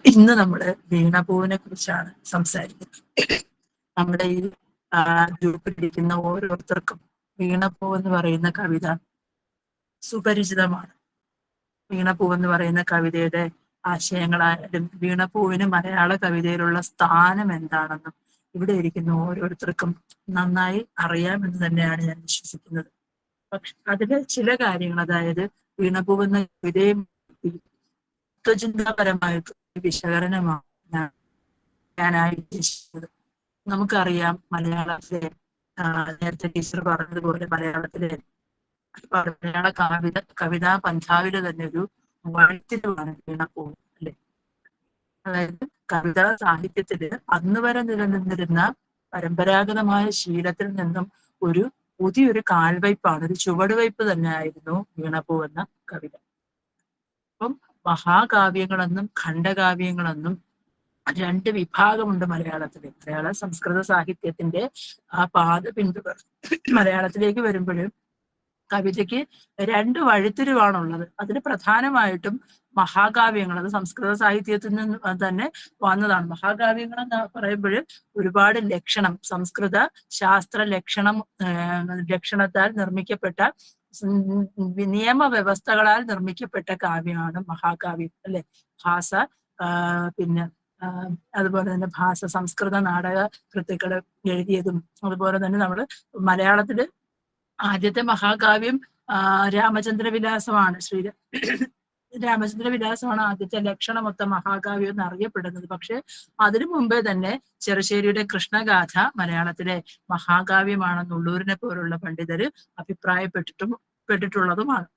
ഇന്ന് നമ്മള് വീണപൂവിനെ കുറിച്ചാണ് സംസാരിക്കുന്നത്. നമ്മുടെ ഈ ഗ്രൂപ്പിലിരിക്കുന്ന ഓരോരുത്തർക്കും വീണപൂ എന്ന് പറയുന്ന കവിത സുപരിചിതമാണ്. വീണപൂ എന്ന് പറയുന്ന കവിതയുടെ ആശയങ്ങളായാലും വീണപൂവിന് മലയാള കവിതയിലുള്ള സ്ഥാനം എന്താണെന്നും ഇവിടെ ഇരിക്കുന്ന ഓരോരുത്തർക്കും നന്നായി അറിയാമെന്ന് തന്നെയാണ് ഞാൻ വിശ്വസിക്കുന്നത്. പക്ഷെ അതിലെ ചില കാര്യങ്ങൾ, അതായത് വീണപൂ എന്ന കവിതയെ തത്വചിന്താപരമായിട്ട് വിശകലനമാണ് ഞാനായി ഉദ്ദേശിച്ചത്. നമുക്കറിയാം, മലയാളത്തിലെ നേരത്തെ ടീച്ചർ പറഞ്ഞതുപോലെ മലയാള കവിതാ പന്ഥാവില് തന്നെ ഒരു വഴിത്തിരിവാണ് വീണപൂ, അല്ലെ? അതായത് കവിതാ സാഹിത്യത്തില് അന്ന് വരെ നിലനിന്നിരുന്ന പരമ്പരാഗതമായ ശീലത്തിൽ നിന്നും ഒരു പുതിയൊരു കാൽവയ്പാണ്, ഒരു ചുവടുവയ്പ് തന്നെയായിരുന്നു വീണപൂ എന്ന കവിത. അപ്പം മഹാകാവ്യങ്ങളെന്നും ഖണ്ഡകാവ്യങ്ങളെന്നും രണ്ട് വിഭാഗമുണ്ട് മലയാളത്തില്. മലയാള സംസ്കൃത സാഹിത്യത്തിന്റെ ആ പാത മലയാളത്തിലേക്ക് വരുമ്പോഴും കവിതയ്ക്ക് രണ്ട് വഴിത്തിരിവാണുള്ളത്. അതിന് പ്രധാനമായിട്ടും മഹാകാവ്യങ്ങൾ, അത് സംസ്കൃത സാഹിത്യത്തിൽ നിന്ന് തന്നെ വന്നതാണ്. മഹാകാവ്യങ്ങൾ എന്ന് പറയുമ്പോൾ ഒരുപാട് ലക്ഷണം, സംസ്കൃത ശാസ്ത്ര ലക്ഷണത്താൽ നിർമ്മിക്കപ്പെട്ട, നിയമവ്യവസ്ഥകളാൽ നിർമ്മിക്കപ്പെട്ട കാവ്യമാണ് മഹാകാവ്യം, അല്ലെ? ഭാഷ, പിന്നെ അതുപോലെ തന്നെ സംസ്കൃത നാടക കൃത്തുക്കള് എഴുതിയതും, അതുപോലെ തന്നെ നമ്മള് മലയാളത്തില് ആദ്യത്തെ മഹാകാവ്യം രാമചന്ദ്രവിലാസമാണ്. രാമചന്ദ്രവിലാസമാണ് ആദ്യത്തെ ലക്ഷണമൊത്ത മഹാകാവ്യം എന്ന് അറിയപ്പെടുന്നത്. പക്ഷെ അതിനു മുമ്പേ തന്നെ ചെറുശ്ശേരിയുടെ കൃഷ്ണഗാഥ മലയാളത്തിലെ മഹാകാവ്യമാണെന്ന് ഉള്ളൂരിനെ പോലുള്ള പണ്ഡിതര് അഭിപ്രായപ്പെട്ടിട്ടുള്ളതുമാണ്.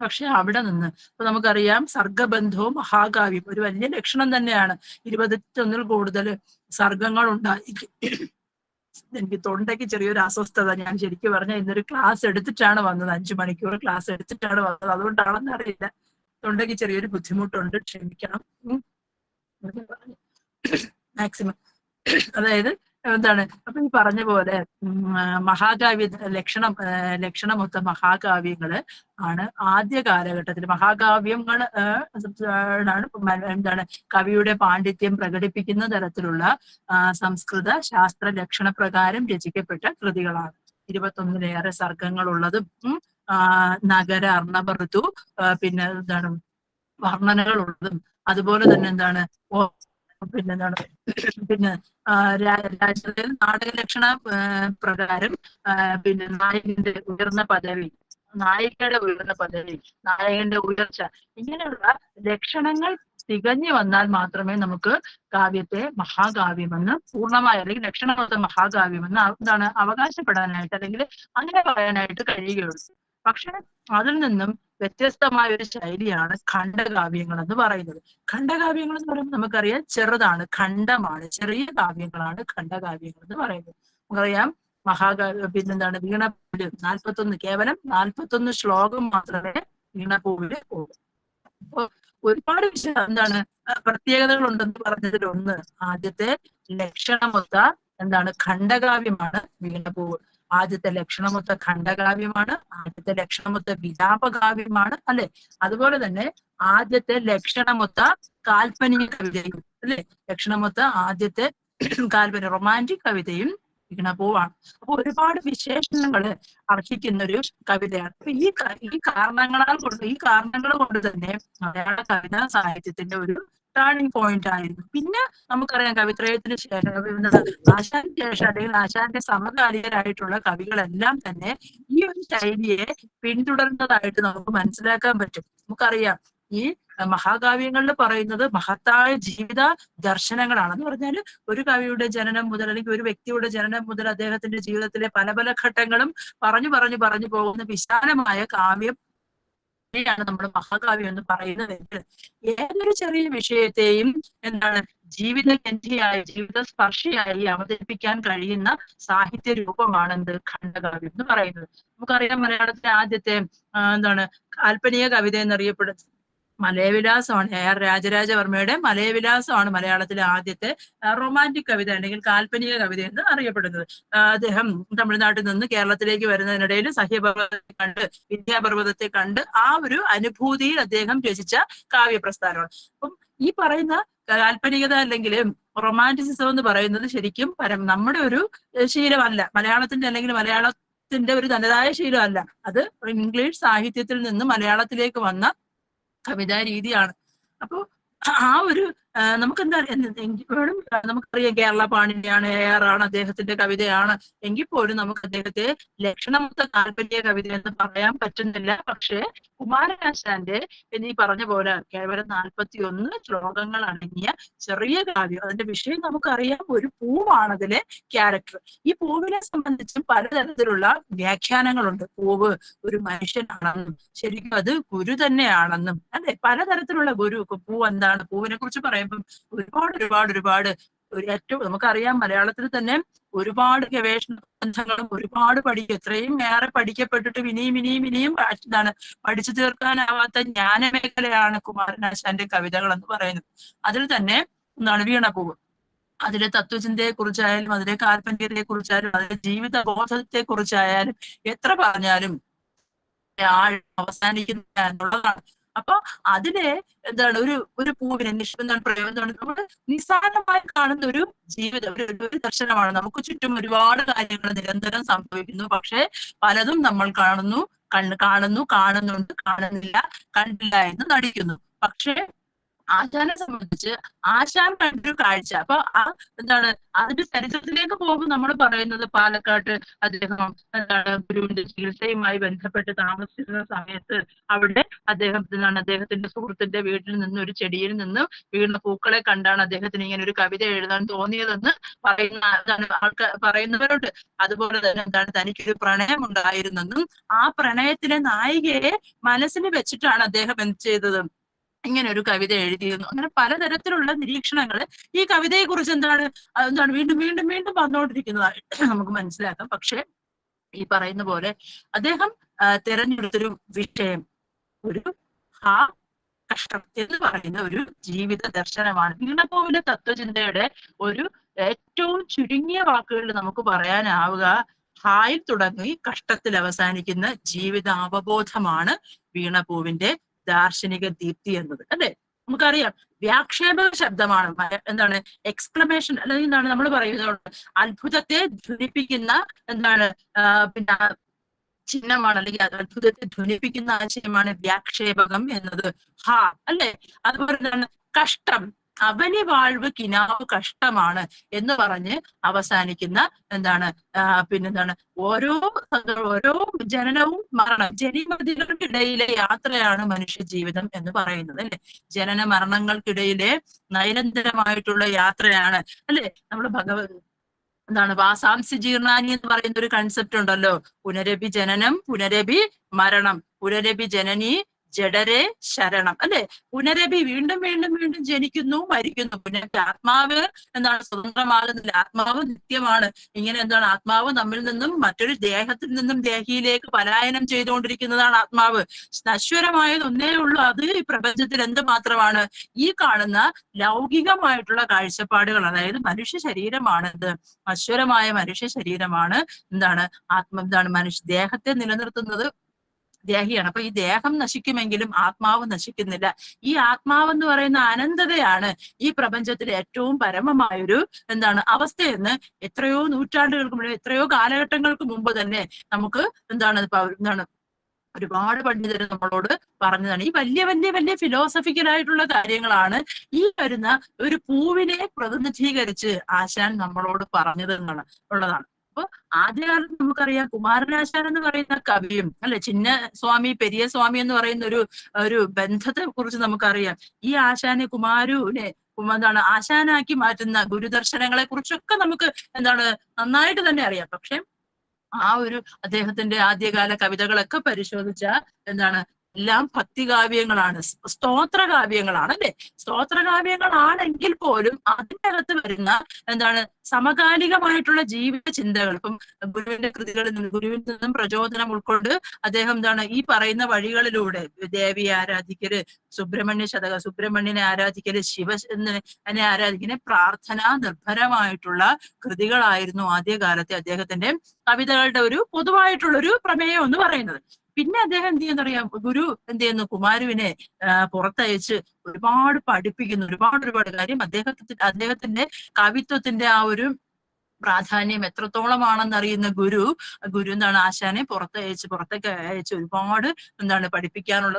പക്ഷെ അവിടെ നിന്ന് ഇപ്പൊ നമുക്കറിയാം, സർഗബന്ധവും മഹാകാവ്യം ഒരു വലിയ ലക്ഷണം തന്നെയാണ്. 21 കൂടുതൽ സർഗങ്ങൾ ഉണ്ടായിരിക്കും. എനിക്ക് തൊണ്ടയ്ക്ക് ചെറിയൊരു അസ്വസ്ഥത. ഞാൻ ശരിക്കും പറഞ്ഞാൽ ഇന്നൊരു ക്ലാസ് എടുത്തിട്ടാണ് വന്നത്, 5 മണിക്കൂർ ക്ലാസ് എടുത്തിട്ടാണ് വന്നത്. അതുകൊണ്ടാണെന്ന് അറിയില്ല, തൊണ്ടയ്ക്ക് ചെറിയൊരു ബുദ്ധിമുട്ടുണ്ട്, ക്ഷമിക്കണം. മാക്സിമം അതായത് എന്താണ്, അപ്പൊ ഈ പറഞ്ഞ പോലെ മഹാകാവ്യ ലക്ഷണമൊത്ത മഹാകാവ്യങ്ങള് ആണ് ആദ്യ കാലഘട്ടത്തിൽ. മഹാകാവ്യങ്ങൾ എന്താണ്, കവിയുടെ പാണ്ഡിത്യം പ്രകടിപ്പിക്കുന്ന തരത്തിലുള്ള സംസ്കൃത ശാസ്ത്ര ലക്ഷണപ്രകാരം രചിക്കപ്പെട്ട കൃതികളാണ്. 21-ലേറെ സർഗങ്ങളുള്ളതും നഗര അർണവ ഋതു, പിന്നെ എന്താണ് വർണ്ണനകളുള്ളതും, അതുപോലെ തന്നെ എന്താണ് പിന്നെ രാജ്യത്തിൽ നാടകലക്ഷണ പ്രകാരം പിന്നെ നായകന്റെ ഉയർന്ന പദവി, നായികയുടെ ഉയർന്ന പദവി, നായകന്റെ ഉയർച്ച, ഇങ്ങനെയുള്ള ലക്ഷണങ്ങൾ തികഞ്ഞു വന്നാൽ മാത്രമേ നമുക്ക് കാവ്യത്തെ മഹാകാവ്യമെന്ന് പൂർണ്ണമായ, അല്ലെങ്കിൽ ലക്ഷണമൊത്ത മഹാകാവ്യമെന്ന് എന്താണ് അവകാശപ്പെടാനായിട്ട്, അല്ലെങ്കിൽ അങ്ങനെ പറയാനായിട്ട് കഴിയുകയുള്ളൂ. പക്ഷെ അതിൽ നിന്നും വ്യത്യസ്തമായ ഒരു ശൈലിയാണ് ഖണ്ഡകാവ്യങ്ങൾ എന്ന് പറയുന്നത്. ഖണ്ഡകാവ്യങ്ങൾ എന്ന് പറയുമ്പോൾ നമുക്കറിയാം ചെറുതാണ്, ഖണ്ഡമാണ്, ചെറിയ കാവ്യങ്ങളാണ് ഖണ്ഡകാവ്യങ്ങൾ എന്ന് പറയുന്നത്. നമുക്കറിയാം മഹാകാവ്യ പിന്നെന്താണ് വീണപൂവില് 41, കേവലം 41 ശ്ലോകം മാത്രമേ വീണപൂവില് പോകും. അപ്പൊ ഒരുപാട് എന്താണ് പ്രത്യേകതകൾ ഉണ്ടെന്ന് പറഞ്ഞതിലൊന്ന്, ആദ്യത്തെ ലക്ഷണമൊത്ത എന്താണ് ഖണ്ഡകാവ്യമാണ് വീണപൂവ്. ആദ്യത്തെ ലക്ഷണമൊത്ത ഖണ്ഡകാവ്യമാണ്, ആദ്യത്തെ ലക്ഷണമൊത്ത വിലാപകാവ്യമാണ്, അല്ലെ? അതുപോലെ തന്നെ ആദ്യത്തെ ലക്ഷണമൊത്ത കാൽപ്പനിക കവിതയും, അല്ലെ? ലക്ഷണമൊത്ത ആദ്യത്തെ റൊമാൻറ്റിക് കവിതയും വീണപൂവാണ്. അപ്പൊ ഒരുപാട് വിശേഷണങ്ങൾ അർഹിക്കുന്ന ഒരു കവിതയാണ്. അപ്പൊ ഈ കാരണങ്ങൾ കൊണ്ട് തന്നെ മലയാള കവിതാ സാഹിത്യത്തിന്റെ ഒരു ടേണിംഗ് പോയിന്റ് ആയിരുന്നു. പിന്നെ നമുക്കറിയാം, കവിത്രയത്തിന് ശേഷം ആശാന്റെ ശേഷം, അല്ലെങ്കിൽ ആശാന്റെ സമകാലികരായിട്ടുള്ള കവികളെല്ലാം തന്നെ ഈ ഒരു ശൈലിയെ പിന്തുടർന്നതായിട്ട് നമുക്ക് മനസ്സിലാക്കാൻ പറ്റും. നമുക്കറിയാം, ഈ മഹാകാവ്യങ്ങളിൽ പറയുന്നത് മഹത്തായ ജീവിത ദർശനങ്ങളാണെന്ന് പറഞ്ഞാൽ, ഒരു കവിയുടെ ജനനം മുതൽ, അല്ലെങ്കിൽ ഒരു വ്യക്തിയുടെ ജനനം മുതൽ അദ്ദേഹത്തിന്റെ ജീവിതത്തിലെ പല പല ഘട്ടങ്ങളും പറഞ്ഞു പോകുന്ന വിശാലമായ കാവ്യം ാണ് നമ്മൾ മഹാകാവ്യം എന്ന് പറയുന്നതെങ്കിൽ, ഏതൊരു ചെറിയ വിഷയത്തെയും എന്താണ് ജീവിതഗന്ധിയായി, ജീവിതസ്പർശിയായി അവതരിപ്പിക്കാൻ കഴിയുന്ന സാഹിത്യ രൂപമാണ് ഖണ്ഡകാവ്യം എന്ന് പറയുന്നത്. നമുക്കറിയാം, മലയാളത്തിലെ ആദ്യത്തെ എന്താണ് കാൽപ്പനിക കവിത എന്നറിയപ്പെടുന്നത് മലയവിലാസമാണ്. AR രാജരാജവർമ്മയുടെ മലയവിലാസമാണ് മലയാളത്തിലെ ആദ്യത്തെ റൊമാൻറ്റിക് കവിത, അല്ലെങ്കിൽ കാൽപ്പനിക കവിത എന്ന് അറിയപ്പെടുന്നത്. അദ്ദേഹം തമിഴ്നാട്ടിൽ നിന്ന് കേരളത്തിലേക്ക് വരുന്നതിനിടയിൽ സഹ്യപർവ്വതത്തെ കണ്ട്, വിദ്യാപർവ്വതത്തെ കണ്ട് ആ ഒരു അനുഭൂതിയിൽ അദ്ദേഹം രചിച്ച കാവ്യപ്രസ്ഥാനമാണ്. അപ്പം ഈ പറയുന്ന കാൽപ്പനികത അല്ലെങ്കിൽ റൊമാൻറ്റിസിസം എന്ന് പറയുന്നത് ശരിക്കും നമ്മുടെ ഒരു ശീലമല്ല, മലയാളത്തിന്റെ അല്ലെങ്കിൽ മലയാളത്തിന്റെ ഒരു തനതായ ശീലമല്ല. അത് ഇംഗ്ലീഷ് സാഹിത്യത്തിൽ നിന്ന് മലയാളത്തിലേക്ക് വന്ന കവിതാ രീതിയാണ്. അപ്പോ ആ ഒരു നമുക്കെന്താ എപ്പോഴും നമുക്കറിയാം കേരള പാണിനിയാണ്, AR ആണ്, അദ്ദേഹത്തിന്റെ കവിതയാണ്. എങ്കിൽ പോലും നമുക്ക് അദ്ദേഹത്തെ ലക്ഷണമൊത്ത കാൽപ്പനിക കവിത എന്ന് പറയാൻ പറ്റുന്നില്ല. പക്ഷേ കുമാരനാശാന്റെ എന്നീ പറഞ്ഞ പോലെ കേവലം 41 ശ്ലോകങ്ങൾ അടങ്ങിയ ചെറിയ കാവ്യം, അതിന്റെ വിഷയം നമുക്കറിയാം. ഒരു പൂവാണ് അതിലെ ക്യാരക്ടർ. ഈ പൂവിനെ സംബന്ധിച്ചും പലതരത്തിലുള്ള വ്യാഖ്യാനങ്ങളുണ്ട്. പൂവ് ഒരു മനുഷ്യനാണെന്നും ശരിക്കും അത് ഗുരു തന്നെയാണെന്നും, അല്ലെ, പലതരത്തിലുള്ള ഗുരു. പൂ എന്താണ്, പൂവിനെ കുറിച്ച് പറയുമ്പം ഒരുപാട് ഏറ്റവും നമുക്കറിയാം മലയാളത്തിൽ തന്നെ ഒരുപാട് ഗവേഷണ ബന്ധങ്ങളും ഒരുപാട് എത്രയും ഏറെ പഠിക്കപ്പെട്ടിട്ട് ഇനിയും എന്താണ് പഠിച്ചു തീർക്കാനാവാത്ത ജ്ഞാനമേഖലയാണ് കുമാരനാശാന്റെ കവിതകൾ എന്ന് പറയുന്നത്. അതിൽ തന്നെ എന്താണ് വീണപൂവ്. അതിലെ തത്വചിന്തയെ കുറിച്ചായാലും അതിലെ കാൽപ്പനികതയെ കുറിച്ചായാലും അതിലെ ജീവിത ബോധത്തെ കുറിച്ചായാലും എത്ര പറഞ്ഞാലും അവസാനിക്കുന്ന എന്നുള്ളതാണ്. അപ്പൊ അതിലെ എന്താണ് ഒരു പൂവിനെ എന്താണ് പ്രയോജനം, നമ്മൾ നിസ്സാരമായി കാണുന്ന ഒരു ജീവിതം, ഒരു ദർശനമാണ്. നമുക്ക് ചുറ്റും ഒരുപാട് കാര്യങ്ങൾ നിരന്തരം സംഭവിക്കുന്നു. പക്ഷെ പലതും നമ്മൾ കാണുന്നുണ്ട്, കാണുന്നില്ല, കണ്ടില്ല എന്ന് നടിക്കുന്നു. പക്ഷെ ആശാനെ സംബന്ധിച്ച് ആശാൻ കണ്ടൊരു കാഴ്ച. അപ്പൊ എന്താണ് അതിന്റെ ചരിത്രത്തിലേക്ക് പോകുമ്പോൾ നമ്മൾ പറയുന്നത് പാലക്കാട്ട് അദ്ദേഹം എന്താണ് ഗുരുവിന്റെ ചികിത്സയുമായി ബന്ധപ്പെട്ട് താമസിച്ചിരുന്ന സമയത്ത് അവിടെ അദ്ദേഹത്തിന്റെ സുഹൃത്തിന്റെ വീട്ടിൽ നിന്ന് ഒരു ചെടിയിൽ നിന്ന് വീണ പൂക്കളെ കണ്ടാണ് അദ്ദേഹത്തിന് ഇങ്ങനെ ഒരു കവിത എഴുതാൻ തോന്നിയതെന്ന് പറയുന്നവരുണ്ട്. അതുപോലെ തന്നെ തനിക്കൊരു പ്രണയം ഉണ്ടായിരുന്നെന്നും ആ പ്രണയത്തിലെ നായികയെ മനസ്സിൽ വെച്ചിട്ടാണ് അദ്ദേഹം എന്ത് ചെയ്തത്, ഇങ്ങനെ ഒരു കവിത എഴുതിയിരുന്നു. അങ്ങനെ പലതരത്തിലുള്ള നിരീക്ഷണങ്ങൾ ഈ കവിതയെ കുറിച്ച് എന്താണ് വീണ്ടും വന്നുകൊണ്ടിരിക്കുന്നതായിട്ട് നമുക്ക് മനസ്സിലാക്കാം. പക്ഷെ ഈ പറയുന്ന പോലെ അദ്ദേഹം തിരഞ്ഞെടുത്തൊരു വിഷയം ഒരു കഷ്ടം എന്ന് പറയുന്ന ഒരു ജീവിത ദർശനമാണ്. വീണപൂവിലെ തത്വചിന്തയുടെ ഒരു ഏറ്റവും ചുരുങ്ങിയ വാക്കുകളിൽ നമുക്ക് പറയാനാവുക ഹായിൽ തുടങ്ങി കഷ്ടത്തിൽ അവസാനിക്കുന്ന ജീവിതാവബോധമാണ് വീണപൂവിന്റെ ദാർശനിക ദീപ്തി എന്നത്, അല്ലെ? നമുക്കറിയാം വ്യാക്ഷേപ ശബ്ദമാണ്, എന്താണ് എക്സ്ക്ലമേഷൻ, അല്ലെങ്കിൽ എന്താണ് നമ്മൾ പറയുന്നത് അത്ഭുതത്തെ ധ്വനിപ്പിക്കുന്ന പിന്നെ ചിഹ്നമാണ്, അല്ലെങ്കിൽ അത്ഭുതത്തെ ധ്വനിപ്പിക്കുന്ന ആശയമാണ് വ്യാക്ഷേപകം എന്നത്. അല്ലെ? അതുപോലെ തന്നെ കഷ്ടം, അവനി വാഴ്വ് കിനാവ് കഷ്ടമാണ് എന്ന് പറഞ്ഞ് അവസാനിക്കുന്ന ഓരോ ജനനവും മരണം, ജനിമതികൾക്കിടയിലെ യാത്രയാണ് മനുഷ്യ ജീവിതം എന്ന് പറയുന്നത്, അല്ലെ? ജനന മരണങ്ങൾക്കിടയിലെ നൈരന്തരമായിട്ടുള്ള യാത്രയാണ്, അല്ലെ? നമ്മൾ വാസാംസി ജീർണാനി എന്ന് പറയുന്ന ഒരു കൺസെപ്റ്റ് ഉണ്ടല്ലോ. പുനരഭി ജനനം, പുനരഭി മരണം, പുനരഭി ജനനി ജഡരെ ശരണം, അല്ലെ? പുനരഭി വീണ്ടും ജനിക്കുന്നു, മരിക്കുന്നു. പുനരഭി ആത്മാവ് സ്വതന്ത്രമാകുന്നില്ല, ആത്മാവ് നിത്യമാണ്. ഇങ്ങനെ ആത്മാവ് നമ്മിൽ നിന്നും മറ്റൊരു ദേഹത്തിൽ നിന്നും ദേഹിയിലേക്ക് പലായനം ചെയ്തുകൊണ്ടിരിക്കുന്നതാണ് ആത്മാവ്. നശ്വരമായത് ഒന്നേ ഉള്ളൂ, അത് ഈ പ്രപഞ്ചത്തിൽ എന്ത് മാത്രമാണ്? ഈ കാണുന്ന ലൗകികമായിട്ടുള്ള കാഴ്ചപ്പാടുകൾ. അതായത് മനുഷ്യ ശരീരമാണ് നശ്വരമായ മനുഷ്യ ശരീരമാണ് മനുഷ്യ ദേഹത്തെ നിലനിർത്തുന്നത് ദേഹിയാണ്. അപ്പൊ ഈ ദേഹം നശിക്കുമെങ്കിലും ആത്മാവ് നശിക്കുന്നില്ല. ഈ ആത്മാവെന്ന് പറയുന്ന അനന്തതയാണ് ഈ പ്രപഞ്ചത്തിലെ ഏറ്റവും പരമമായൊരു അവസ്ഥയെന്ന് എത്രയോ നൂറ്റാണ്ടുകൾക്ക് മുമ്പ്, എത്രയോ കാലഘട്ടങ്ങൾക്ക് മുമ്പ് തന്നെ നമുക്ക് ഒരുപാട് പണ്ഡിതർ നമ്മളോട് പറഞ്ഞതാണ്. ഈ വലിയ ഫിലോസഫിക്കലായിട്ടുള്ള കാര്യങ്ങളാണ് ഈ വരുന്ന ഒരു പൂവിനെ പ്രതിനിധീകരിച്ച് ആശാൻ നമ്മളോട് പറഞ്ഞത് ഉള്ളതാണ്. അപ്പൊ ആദ്യകാലത്ത് നമുക്കറിയാം കുമാരനാശാൻ എന്ന് പറയുന്ന കവിയും, അല്ലെ, ചിന്ന സ്വാമി പെരിയ സ്വാമി എന്ന് പറയുന്ന ഒരു ബന്ധത്തെ കുറിച്ച് നമുക്കറിയാം. ഈ ആശാനെ കുമാരുവിനെ ആശാനാക്കി മാറ്റുന്ന ഗുരുദർശനങ്ങളെ കുറിച്ചൊക്കെ നമുക്ക് നന്നായിട്ട് തന്നെ അറിയാം. പക്ഷെ അദ്ദേഹത്തിന്റെ ആദ്യകാല കവിതകളൊക്കെ പരിശോധിച്ച എല്ലാം ഭക്തികാവ്യങ്ങളാണ്, സ്തോത്രകാവ്യങ്ങളാണ്, അല്ലെ? സ്തോത്രകാവ്യങ്ങളാണെങ്കിൽ പോലും അതിൻ്റെ അകത്ത് വരുന്ന സമകാലികമായിട്ടുള്ള ജീവിത ചിന്തകൾ. ഇപ്പം ഗുരുവിന്റെ കൃതികളിൽ നിന്നും ഗുരുവിൽ നിന്നും പ്രചോദനം ഉൾക്കൊണ്ട് അദ്ദേഹം ഈ പറയുന്ന വഴികളിലൂടെ ദേവിയെ ആരാധിക്കല്, സുബ്രഹ്മണ്യനെ ആരാധിക്കല്, ശിവനെ ആരാധിക്കല്, പ്രാർത്ഥന നിർഭരമായിട്ടുള്ള കൃതികളായിരുന്നു ആദ്യകാലത്തെ അദ്ദേഹത്തിന്റെ കവിതകളുടെ ഒരു പൊതുവായിട്ടുള്ള ഒരു പ്രമേയം എന്ന് പറയുന്നത്. പിന്നെ അദ്ദേഹം എന്ത് ചെയ്യുന്നറിയാം, ഗുരു എന്ത് ചെയ്യുന്നു, കുമാരുവിനെ പുറത്തയച്ച് ഒരുപാട് പഠിപ്പിക്കുന്നു. ഒരുപാട് കാര്യം അദ്ദേഹത്തിന്റെ കവിത്വത്തിന്റെ ആ ഒരു പ്രാധാന്യം എത്രത്തോളമാണെന്ന് അറിയുന്ന ഗുരു എന്താണ് ആശാനെ പുറത്തേക്ക് അയച്ച് ഒരുപാട് എന്താണ് പഠിപ്പിക്കാനുള്ള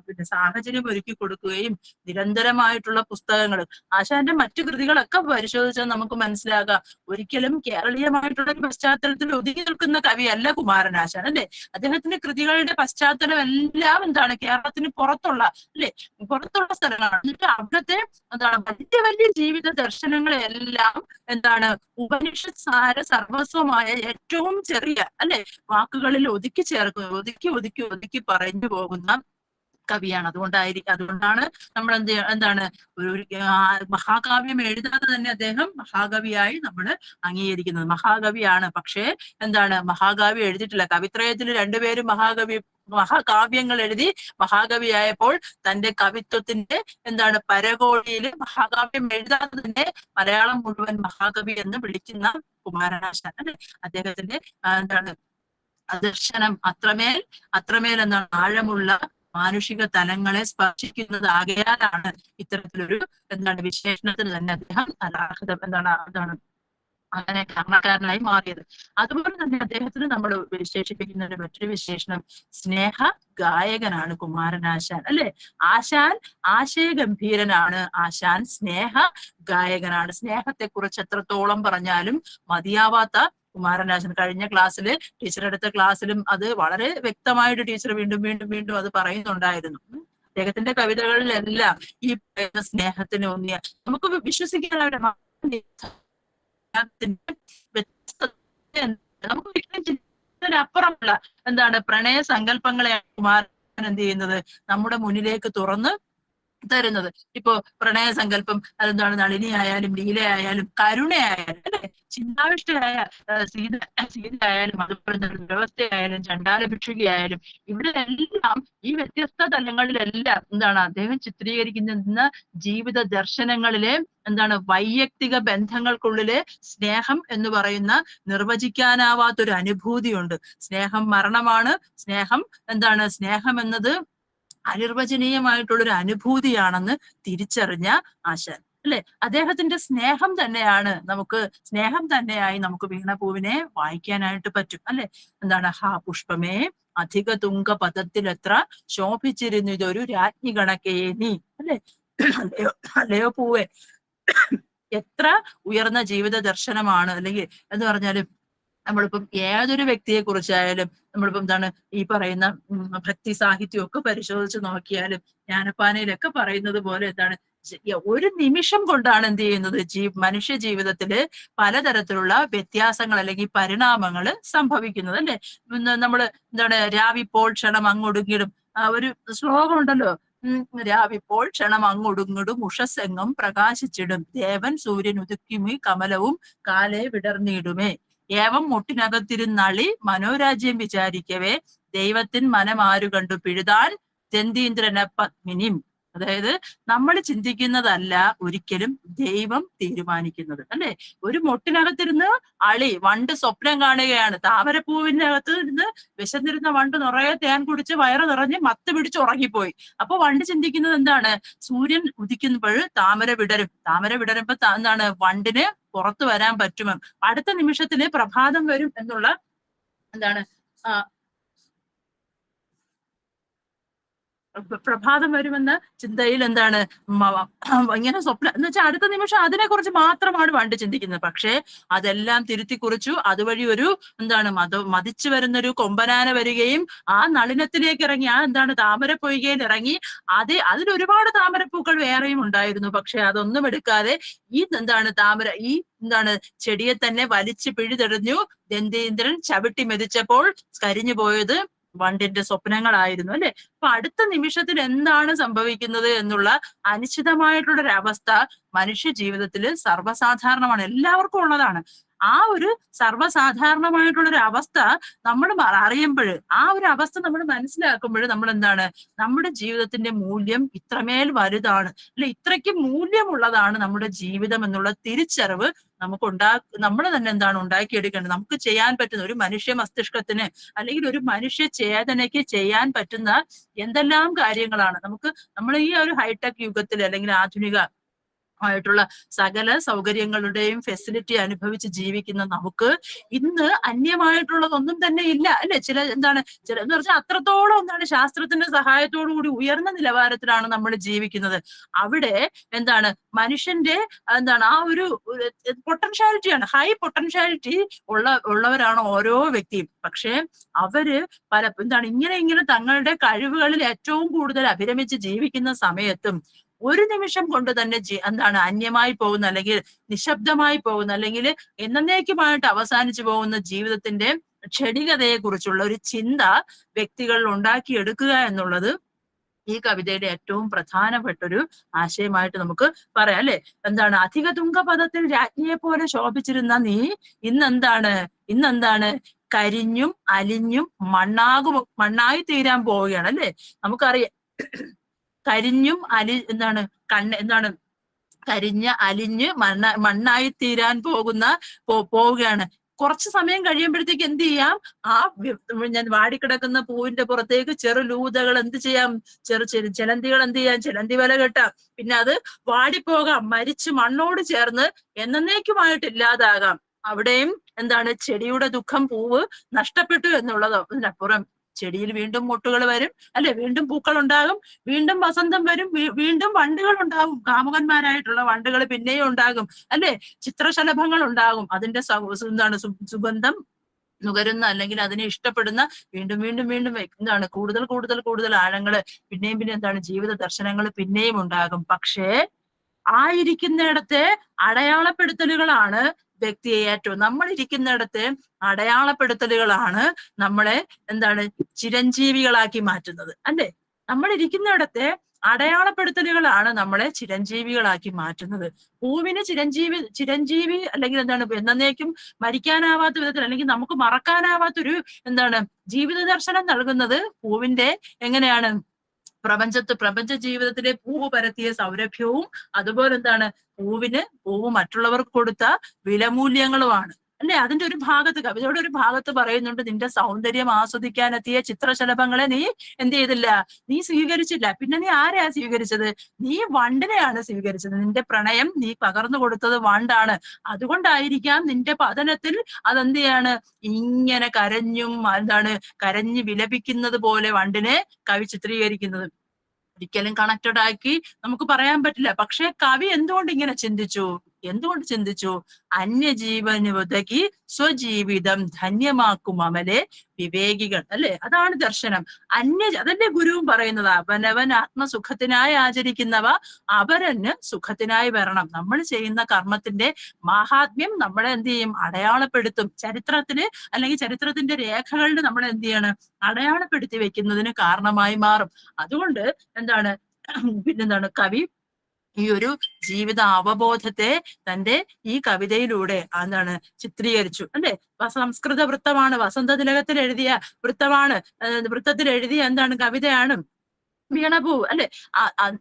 പിന്നെ സാഹചര്യം ഒരുക്കി കൊടുക്കുകയും നിരന്തരമായിട്ടുള്ള പുസ്തകങ്ങൾ, ആശാന്റെ മറ്റു കൃതികളൊക്കെ പരിശോധിച്ചാൽ നമുക്ക് മനസ്സിലാകാം ഒരിക്കലും കേരളീയമായിട്ടുള്ള ഒരു പശ്ചാത്തലത്തിൽ ഒതുങ്ങി നിൽക്കുന്ന കവിയല്ല കുമാരനാശാൻ അല്ലെ. അദ്ദേഹത്തിന്റെ കൃതികളുടെ പശ്ചാത്തലം എല്ലാം എന്താണ് കേരളത്തിന് പുറത്തുള്ള അല്ലെ, പുറത്തുള്ള സ്ഥലങ്ങളാണ്. എന്നിട്ട് അവിടുത്തെ എന്താണ് വലിയ ജീവിത ദർശനങ്ങളെല്ലാം എന്താണ് ഉപനിഷത്ത് സാര സർവസ്വമായ ഏറ്റവും ചെറിയ അല്ലെ വാക്കുകളിൽ ഒതുക്കി ചേർക്കുക, ഒതുക്കി പറഞ്ഞു പോകുന്ന കവിയാണ്. അതുകൊണ്ടാണ് നമ്മൾ എന്താണ് ഒരു മഹാകാവ്യം എഴുതാതെ തന്നെ അദ്ദേഹം മഹാകവിയായി നമ്മൾ അംഗീകരിക്കുന്നത്. മഹാകവിയാണ്, പക്ഷേ എന്താണ് മഹാകാവ്യം എഴുതിയിട്ടില്ല. കവിത്രയത്തിൽ രണ്ടുപേരും മഹാകാവ്യങ്ങൾ എഴുതി മഹാകവിയായപ്പോൾ തന്റെ കവിത്വത്തിന്റെ എന്താണ് പരകോടിയിൽ മഹാകാവ്യം എഴുതാതെ തന്നെ മലയാളം മുഴുവൻ മഹാകവി എന്ന് വിളിക്കുന്ന കുമാരനാശാൻ അല്ലെ. അദ്ദേഹത്തിന്റെ എന്താണ് ദർശനം അത്രമേൽ എന്താണ് ആഴമുള്ള മാനുഷിക തലങ്ങളെ സ്പർശിക്കുന്നതാകയാലാണ് ഇത്തരത്തിലൊരു എന്താണ് വിശേഷണത്തിന് തന്നെ അദ്ദേഹം അതാണ് അങ്ങനെ കാരണക്കാരനായി മാറിയത്. അതുപോലെ തന്നെ അദ്ദേഹത്തിന് നമ്മൾ വിശേഷിപ്പിക്കുന്ന മറ്റൊരു വിശേഷണം സ്നേഹ ഗായകനാണ് കുമാരനാശാൻ അല്ലെ. ആശാൻ ആശയഗംഭീരനാണ്, ആശാൻ സ്നേഹ ഗായകനാണ്. സ്നേഹത്തെ കുറിച്ച് എത്രത്തോളം പറഞ്ഞാലും മതിയാവാത്ത കുമാരനാശൻ. കഴിഞ്ഞ ക്ലാസ്സില് ടീച്ചർ എടുത്ത ക്ലാസ്സിലും അത് വളരെ വ്യക്തമായിട്ട് ടീച്ചർ വീണ്ടും അത് പറയുന്നുണ്ടായിരുന്നു. അദ്ദേഹത്തിന്റെ കവിതകളിലെല്ലാം ഈ സ്നേഹത്തിന് ഊന്നിയ നമുക്ക് വിശ്വസിക്കാൻ നമുക്ക് അപ്പുറമുള്ള എന്താണ് പ്രണയ സങ്കല്പങ്ങളെ കുമാരൻ എന്ത് ചെയ്യുന്നത് നമ്മുടെ മുന്നിലേക്ക് തുറന്ന് തരുന്നത്. ഇപ്പോ പ്രണയ സങ്കല്പം അതെന്താണ് നളിനിയായാലും ലീലയായാലും കരുണയായാലും അല്ലെ, ചിന്താവിഷ്ടയായ സീതയായാലും അതുപോലെ തന്നെ വ്യവസ്ഥയായാലും ചണ്ടാല ഭിക്ഷുകിയായാലും ഇവിടെ എല്ലാം ഈ വ്യത്യസ്ത തലങ്ങളിലെല്ലാം എന്താണ് അദ്ദേഹം ചിത്രീകരിക്കുന്ന ജീവിത ദർശനങ്ങളിലെ എന്താണ് വൈയക്തിക ബന്ധങ്ങൾക്കുള്ളിലെ സ്നേഹം എന്ന് പറയുന്ന നിർവചിക്കാനാവാത്തൊരു അനുഭൂതിയുണ്ട്. സ്നേഹം മരണമാണ്, സ്നേഹം എന്നത് അനിർവചനീയമായിട്ടുള്ളൊരു അനുഭൂതിയാണെന്ന് തിരിച്ചറിഞ്ഞ ആശാൻ അല്ലെ. അദ്ദേഹത്തിന്റെ സ്നേഹം തന്നെയായി നമുക്ക് വീണപൂവിനെ വായിക്കാനായിട്ട് പറ്റും അല്ലെ. എന്താണ് ഹാ പുഷ്പമേ അധിക തുങ്ക പദത്തിൽ എത്ര ശോഭിച്ചിരുന്നു ഇതൊരു രാജ്ഞി കണക്കേ നീ അല്ലെ. അല്ലയോ പൂവേ, എത്ര ഉയർന്ന ജീവിത ദർശനമാണ്. അല്ലെങ്കിൽ എന്ന് പറഞ്ഞാലും നമ്മളിപ്പം ഏതൊരു വ്യക്തിയെ കുറിച്ചായാലും നമ്മളിപ്പം എന്താണ് ഈ പറയുന്ന ഭക്തി സാഹിത്യം ഒക്കെ പരിശോധിച്ച് നോക്കിയാലും ജ്ഞാനപ്പാനയിലൊക്കെ പറയുന്നത് പോലെ എന്താണ് ഒരു നിമിഷം കൊണ്ടാണ് എന്ത് ചെയ്യുന്നത് മനുഷ്യ ജീവിതത്തില് പലതരത്തിലുള്ള വ്യത്യാസങ്ങൾ അല്ലെങ്കിൽ പരിണാമങ്ങൾ സംഭവിക്കുന്നത് അല്ലെ. നമ്മള് എന്താണ് രാവിപ്പോൾ ക്ഷണം അങ്ങൊടുങ്ങിടും ഒരു ശ്ലോകം ഉണ്ടല്ലോ, രാവിപ്പോൾ ക്ഷണം അങ്ങൊടുങ്ങിടും ഉഷസ്സെങ്ങും പ്രകാശിച്ചിടും ദേവൻ സൂര്യൻ ഉദിക്കുമി കമലവും കാലേ വിടർന്നിടുമേ ഏവം മുട്ടിനകത്തിരുന്നളി മനോരാജ്യം വിചാരിക്കവേ ദൈവത്തിൻ മനമാരു കണ്ടു പിഴുതാൻ ജന്തീന്ദ്രന പത്മിനിം. അതായത് നമ്മൾ ചിന്തിക്കുന്നതല്ല ഒരിക്കലും ദൈവം തീരുമാനിക്കുന്നത് അല്ലെ. ഒരു മൊട്ടിനകത്തിരുന്ന് വണ്ട് സ്വപ്നം കാണുകയാണ്. താമരപ്പൂവിന്റെ അകത്ത് ഇരുന്ന് വിശന്നിരുന്ന വണ്ട് നിറയെ തേൻ കുടിച്ച് വയറ് നിറഞ്ഞ് മത്ത് പിടിച്ച് ഉറങ്ങിപ്പോയി. അപ്പൊ വണ്ട് ചിന്തിക്കുന്നത് എന്താണ്, സൂര്യൻ ഉദിക്കുമ്പോൾ താമര വിടരുമ്പോ എന്താണ് വണ്ടിന് പുറത്തു വരാൻ പറ്റുമോ, അടുത്ത നിമിഷത്തില് പ്രഭാതം വരും എന്നുള്ള എന്താണ് പ്രഭാതം വരുമെന്ന ചിന്തയിൽ എന്താണ് ഇങ്ങനെ സ്വപ്നം എന്ന് വെച്ചാൽ അടുത്ത നിമിഷം അതിനെ കുറിച്ച് മാത്രമാണ് വണ്ട് ചിന്തിക്കുന്നത്. പക്ഷെ അതെല്ലാം തിരുത്തി കുറിച്ചു അതുവഴി ഒരു എന്താണ് മതിച്ചു വരുന്നൊരു കൊമ്പനാന വരികയും ആ നളിനത്തിലേക്ക് ഇറങ്ങി എന്താണ് താമര പൊയ്കയിൽ ഇറങ്ങി അതിലൊരുപാട് താമരപ്പൂക്കൾ വേറെയും ഉണ്ടായിരുന്നു. പക്ഷെ അതൊന്നും എടുക്കാതെ ഈ ചെടിയെ തന്നെ വലിച്ചു പിഴുതെറിഞ്ഞു ദന്തീന്ദ്രൻ ചവിട്ടി മെതിച്ചപ്പോൾ കരിഞ്ഞു പോയത് വണ്ടിന്റെ സ്വപ്നങ്ങളായിരുന്നു അല്ലെ. അപ്പൊ അടുത്ത നിമിഷത്തിൽ എന്താണ് സംഭവിക്കുന്നത് എന്നുള്ള അനിശ്ചിതമായിട്ടുള്ളൊരവസ്ഥ മനുഷ്യ ജീവിതത്തിൽ സർവ്വസാധാരണമാണ്, എല്ലാവർക്കും ഉള്ളതാണ്. ആ ഒരു സർവ്വസാധാരണമായിട്ടുള്ള ഒരു അവസ്ഥ നമ്മൾ അറിയുമ്പോൾ, ആ ഒരു അവസ്ഥ നമ്മൾ മനസ്സിലാക്കുമ്പോൾ നമ്മൾ എന്താണ്, നമ്മുടെ ജീവിതത്തിന്റെ മൂല്യം ഇത്രമേൽ വലുതാണ്, അല്ലെ, ഇത്രയ്ക്ക് മൂല്യമുള്ളതാണ് നമ്മുടെ ജീവിതം എന്നുള്ള തിരിച്ചറിവ് നമ്മൾ തന്നെ എന്താണ് ഉണ്ടാക്കിയെടുക്കേണ്ടത്. നമുക്ക് ചെയ്യാൻ പറ്റുന്ന ഒരു മനുഷ്യ മസ്തിഷ്കത്തിന് അല്ലെങ്കിൽ ഒരു മനുഷ്യ ചേതനയ്ക്ക് ചെയ്യാൻ പറ്റുന്ന എന്തെല്ലാം കാര്യങ്ങളാണ് നമ്മൾ ഈ ഒരു ഹൈടെക് യുഗത്തിൽ അല്ലെങ്കിൽ ആധുനിക ആയിട്ടുള്ള സകല സൗകര്യങ്ങളുടെയും ഫെസിലിറ്റി അനുഭവിച്ച് ജീവിക്കുന്ന നമുക്ക് ഇന്ന് അന്യമായിട്ടുള്ളതൊന്നും തന്നെ ഇല്ല, അല്ലെ. ചില എന്ന് പറഞ്ഞാൽ അത്രത്തോളം എന്താണ് ശാസ്ത്രത്തിന്റെ സഹായത്തോടു കൂടി ഉയർന്ന നിലവാരത്തിലാണ് നമ്മൾ ജീവിക്കുന്നത്. അവിടെ എന്താണ് മനുഷ്യന്റെ ആ ഒരു പൊട്ടൻഷ്യാലിറ്റിയാണ്, ഹൈ പൊട്ടൻഷ്യാലിറ്റി ഉള്ളവരാണ് ഓരോ വ്യക്തിയും. പക്ഷെ അവര് ഇങ്ങനെ തങ്ങളുടെ കഴിവുകളിൽ ഏറ്റവും കൂടുതൽ അഭിരമിച്ച് ജീവിക്കുന്ന സമയത്തും ഒരു നിമിഷം കൊണ്ട് തന്നെ അന്യമായി പോകുന്ന അല്ലെങ്കിൽ നിശബ്ദമായി പോകുന്ന അല്ലെങ്കിൽ എന്നേക്കുമായിട്ട് അവസാനിച്ചു പോകുന്ന ജീവിതത്തിന്റെ ക്ഷണികതയെ കുറിച്ചുള്ള ഒരു ചിന്ത വ്യക്തികളിൽ ഉണ്ടാക്കിയെടുക്കുക എന്നുള്ളത് ഈ കവിതയുടെ ഏറ്റവും പ്രധാനപ്പെട്ട ഒരു ആശയമായിട്ട് നമുക്ക് പറയാം, അല്ലെ. അധിക തുങ്കപദത്തിൽ രാജ്ഞിയെ പോലെ ശോഭിച്ചിരുന്ന നീ ഇന്നെന്താണ് കരിഞ്ഞും അലിഞ്ഞും മണ്ണായി തീരാൻ പോവുകയാണ്, അല്ലെ. നമുക്കറിയാം കരിഞ്ഞും കരിഞ്ഞ് അലിഞ്ഞ് മണ്ണായി തീരാൻ പോവുകയാണ്. കുറച്ച് സമയം കഴിയുമ്പോഴത്തേക്ക് എന്ത് ചെയ്യാം, ഞാൻ വാടിക്കിടക്കുന്ന പൂവിന്റെ പുറത്തേക്ക് ചെറുലൂതകൾ എന്ത് ചെയ്യാം, ചിലന്തികൾ എന്ത് ചെയ്യാം, ചിലന്തി വല കെട്ടാം. പിന്നെ അത് വാടിപ്പോകാം, മരിച്ച് മണ്ണോട് ചേർന്ന് എന്നേക്കുമായിട്ട് ഇല്ലാതാകാം. അവിടെയും ചെടിയുടെ ദുഃഖം, പൂവ് നഷ്ടപ്പെട്ടു എന്നുള്ളതോ. അതിനപ്പുറം ചെടിയിൽ വീണ്ടും മൊട്ടുകൾ വരും, അല്ലെ, വീണ്ടും പൂക്കൾ ഉണ്ടാകും, വീണ്ടും വസന്തം വരും, വീണ്ടും വണ്ടുകൾ ഉണ്ടാകും, കാമുകന്മാരായിട്ടുള്ള വണ്ടുകൾ പിന്നെയും ഉണ്ടാകും, അല്ലെ, ചിത്രശലഭങ്ങൾ ഉണ്ടാകും. അതിന്റെ സുഗന്ധം നുകരുന്ന അല്ലെങ്കിൽ അതിനെ ഇഷ്ടപ്പെടുന്ന വീണ്ടും വീണ്ടും വീണ്ടും കൂടുതൽ ആഴങ്ങള്, പിന്നെയും ജീവിത ദർശനങ്ങൾ പിന്നെയും ഉണ്ടാകും. പക്ഷേ ഇരിക്കുന്നിടത്തെ അടയാളപ്പെടുത്തലുകളാണ് വ്യക്തിയെ ഏറ്റവും, നമ്മൾ ഇരിക്കുന്നിടത്തെ അടയാളപ്പെടുത്തലുകളാണ് നമ്മളെ ചിരഞ്ജീവികളാക്കി മാറ്റുന്നത്, അല്ലെ. നമ്മൾ ഇരിക്കുന്നിടത്തെ അടയാളപ്പെടുത്തലുകളാണ് നമ്മളെ ചിരഞ്ജീവികളാക്കി മാറ്റുന്നത്. പൂവിന് ചിരഞ്ജീവി അല്ലെങ്കിൽ എന്നേക്കും മരിക്കാനാവാത്ത വിധത്തിൽ അല്ലെങ്കിൽ നമുക്ക് മറക്കാനാവാത്തൊരു ജീവിത ദർശനം നൽകുന്നത് പൂവിന്റെ എങ്ങനെയാണ് പ്രപഞ്ച ജീവിതത്തിലെ പൂവ് പരത്തിയ സൗരഭ്യവും അതുപോലെ പൂവ് മറ്റുള്ളവർക്ക് കൊടുത്ത വിലമൂല്യങ്ങളുമാണ്, അല്ലെ. അതിന്റെ ഒരു ഭാഗത്ത്, കവിതയുടെ ഒരു ഭാഗത്ത് പറയുന്നുണ്ട്, നിന്റെ സൗന്ദര്യം ആസ്വദിക്കാനെത്തിയ ചിത്രശലഭങ്ങളെ നീ എന്ത് ചെയ്തില്ല, നീ സ്വീകരിച്ചില്ല. പിന്നെ നീ ആരെയാ സ്വീകരിച്ചത്? നീ വണ്ടിനെയാണ് സ്വീകരിച്ചത്. നിന്റെ പ്രണയം നീ പകർന്നു കൊടുത്തത് വണ്ടാണ്. അതുകൊണ്ടായിരിക്കാം നിന്റെ പതനത്തിൽ അതെന്തെയാണ് ഇങ്ങനെ കരഞ്ഞു വിലപിക്കുന്നത് പോലെ വണ്ടിനെ കവി ചിത്രീകരിക്കുന്നത്. ഒരിക്കലും കണക്റ്റഡ് ആക്കി നമുക്ക് പറയാൻ പറ്റില്ല. പക്ഷെ കവി എന്തുകൊണ്ട് ഇങ്ങനെ ചിന്തിച്ചു? അന്യജീവന് ഉതകി സ്വജീവിതം ധന്യമാക്കും അമലെ വിവേകികൾ, അല്ലെ. അതാണ് ദർശനം. അതല്ലേ ഗുരുവും പറയുന്നത്, അവനവൻ ആത്മസുഖത്തിനായി ആചരിക്കുന്നവ അവരന് സുഖത്തിനായി വരണം. നമ്മൾ ചെയ്യുന്ന കർമ്മത്തിന്റെ മാഹാത്മ്യം നമ്മളെ എന്ത് ചെയ്യും, അടയാളപ്പെടുത്തും. ചരിത്രത്തിന്റെ രേഖകളിൽ നമ്മൾ എന്ത് ചെയ്യാണ്, അടയാളപ്പെടുത്തി വെക്കുന്നതിന് കാരണമായി മാറും. അതുകൊണ്ട് കവി ഈ ഒരു ജീവിത അവബോധത്തെ തന്റെ ഈ കവിതയിലൂടെ ചിത്രീകരിച്ചു, അല്ലെ. സംസ്കൃത വൃത്തമാണ്, വസന്ത തിലകത്തിൽ എഴുതിയ വൃത്തത്തിൽ എഴുതിയ കവിതയാണ് വീണപൂ, അല്ലെ.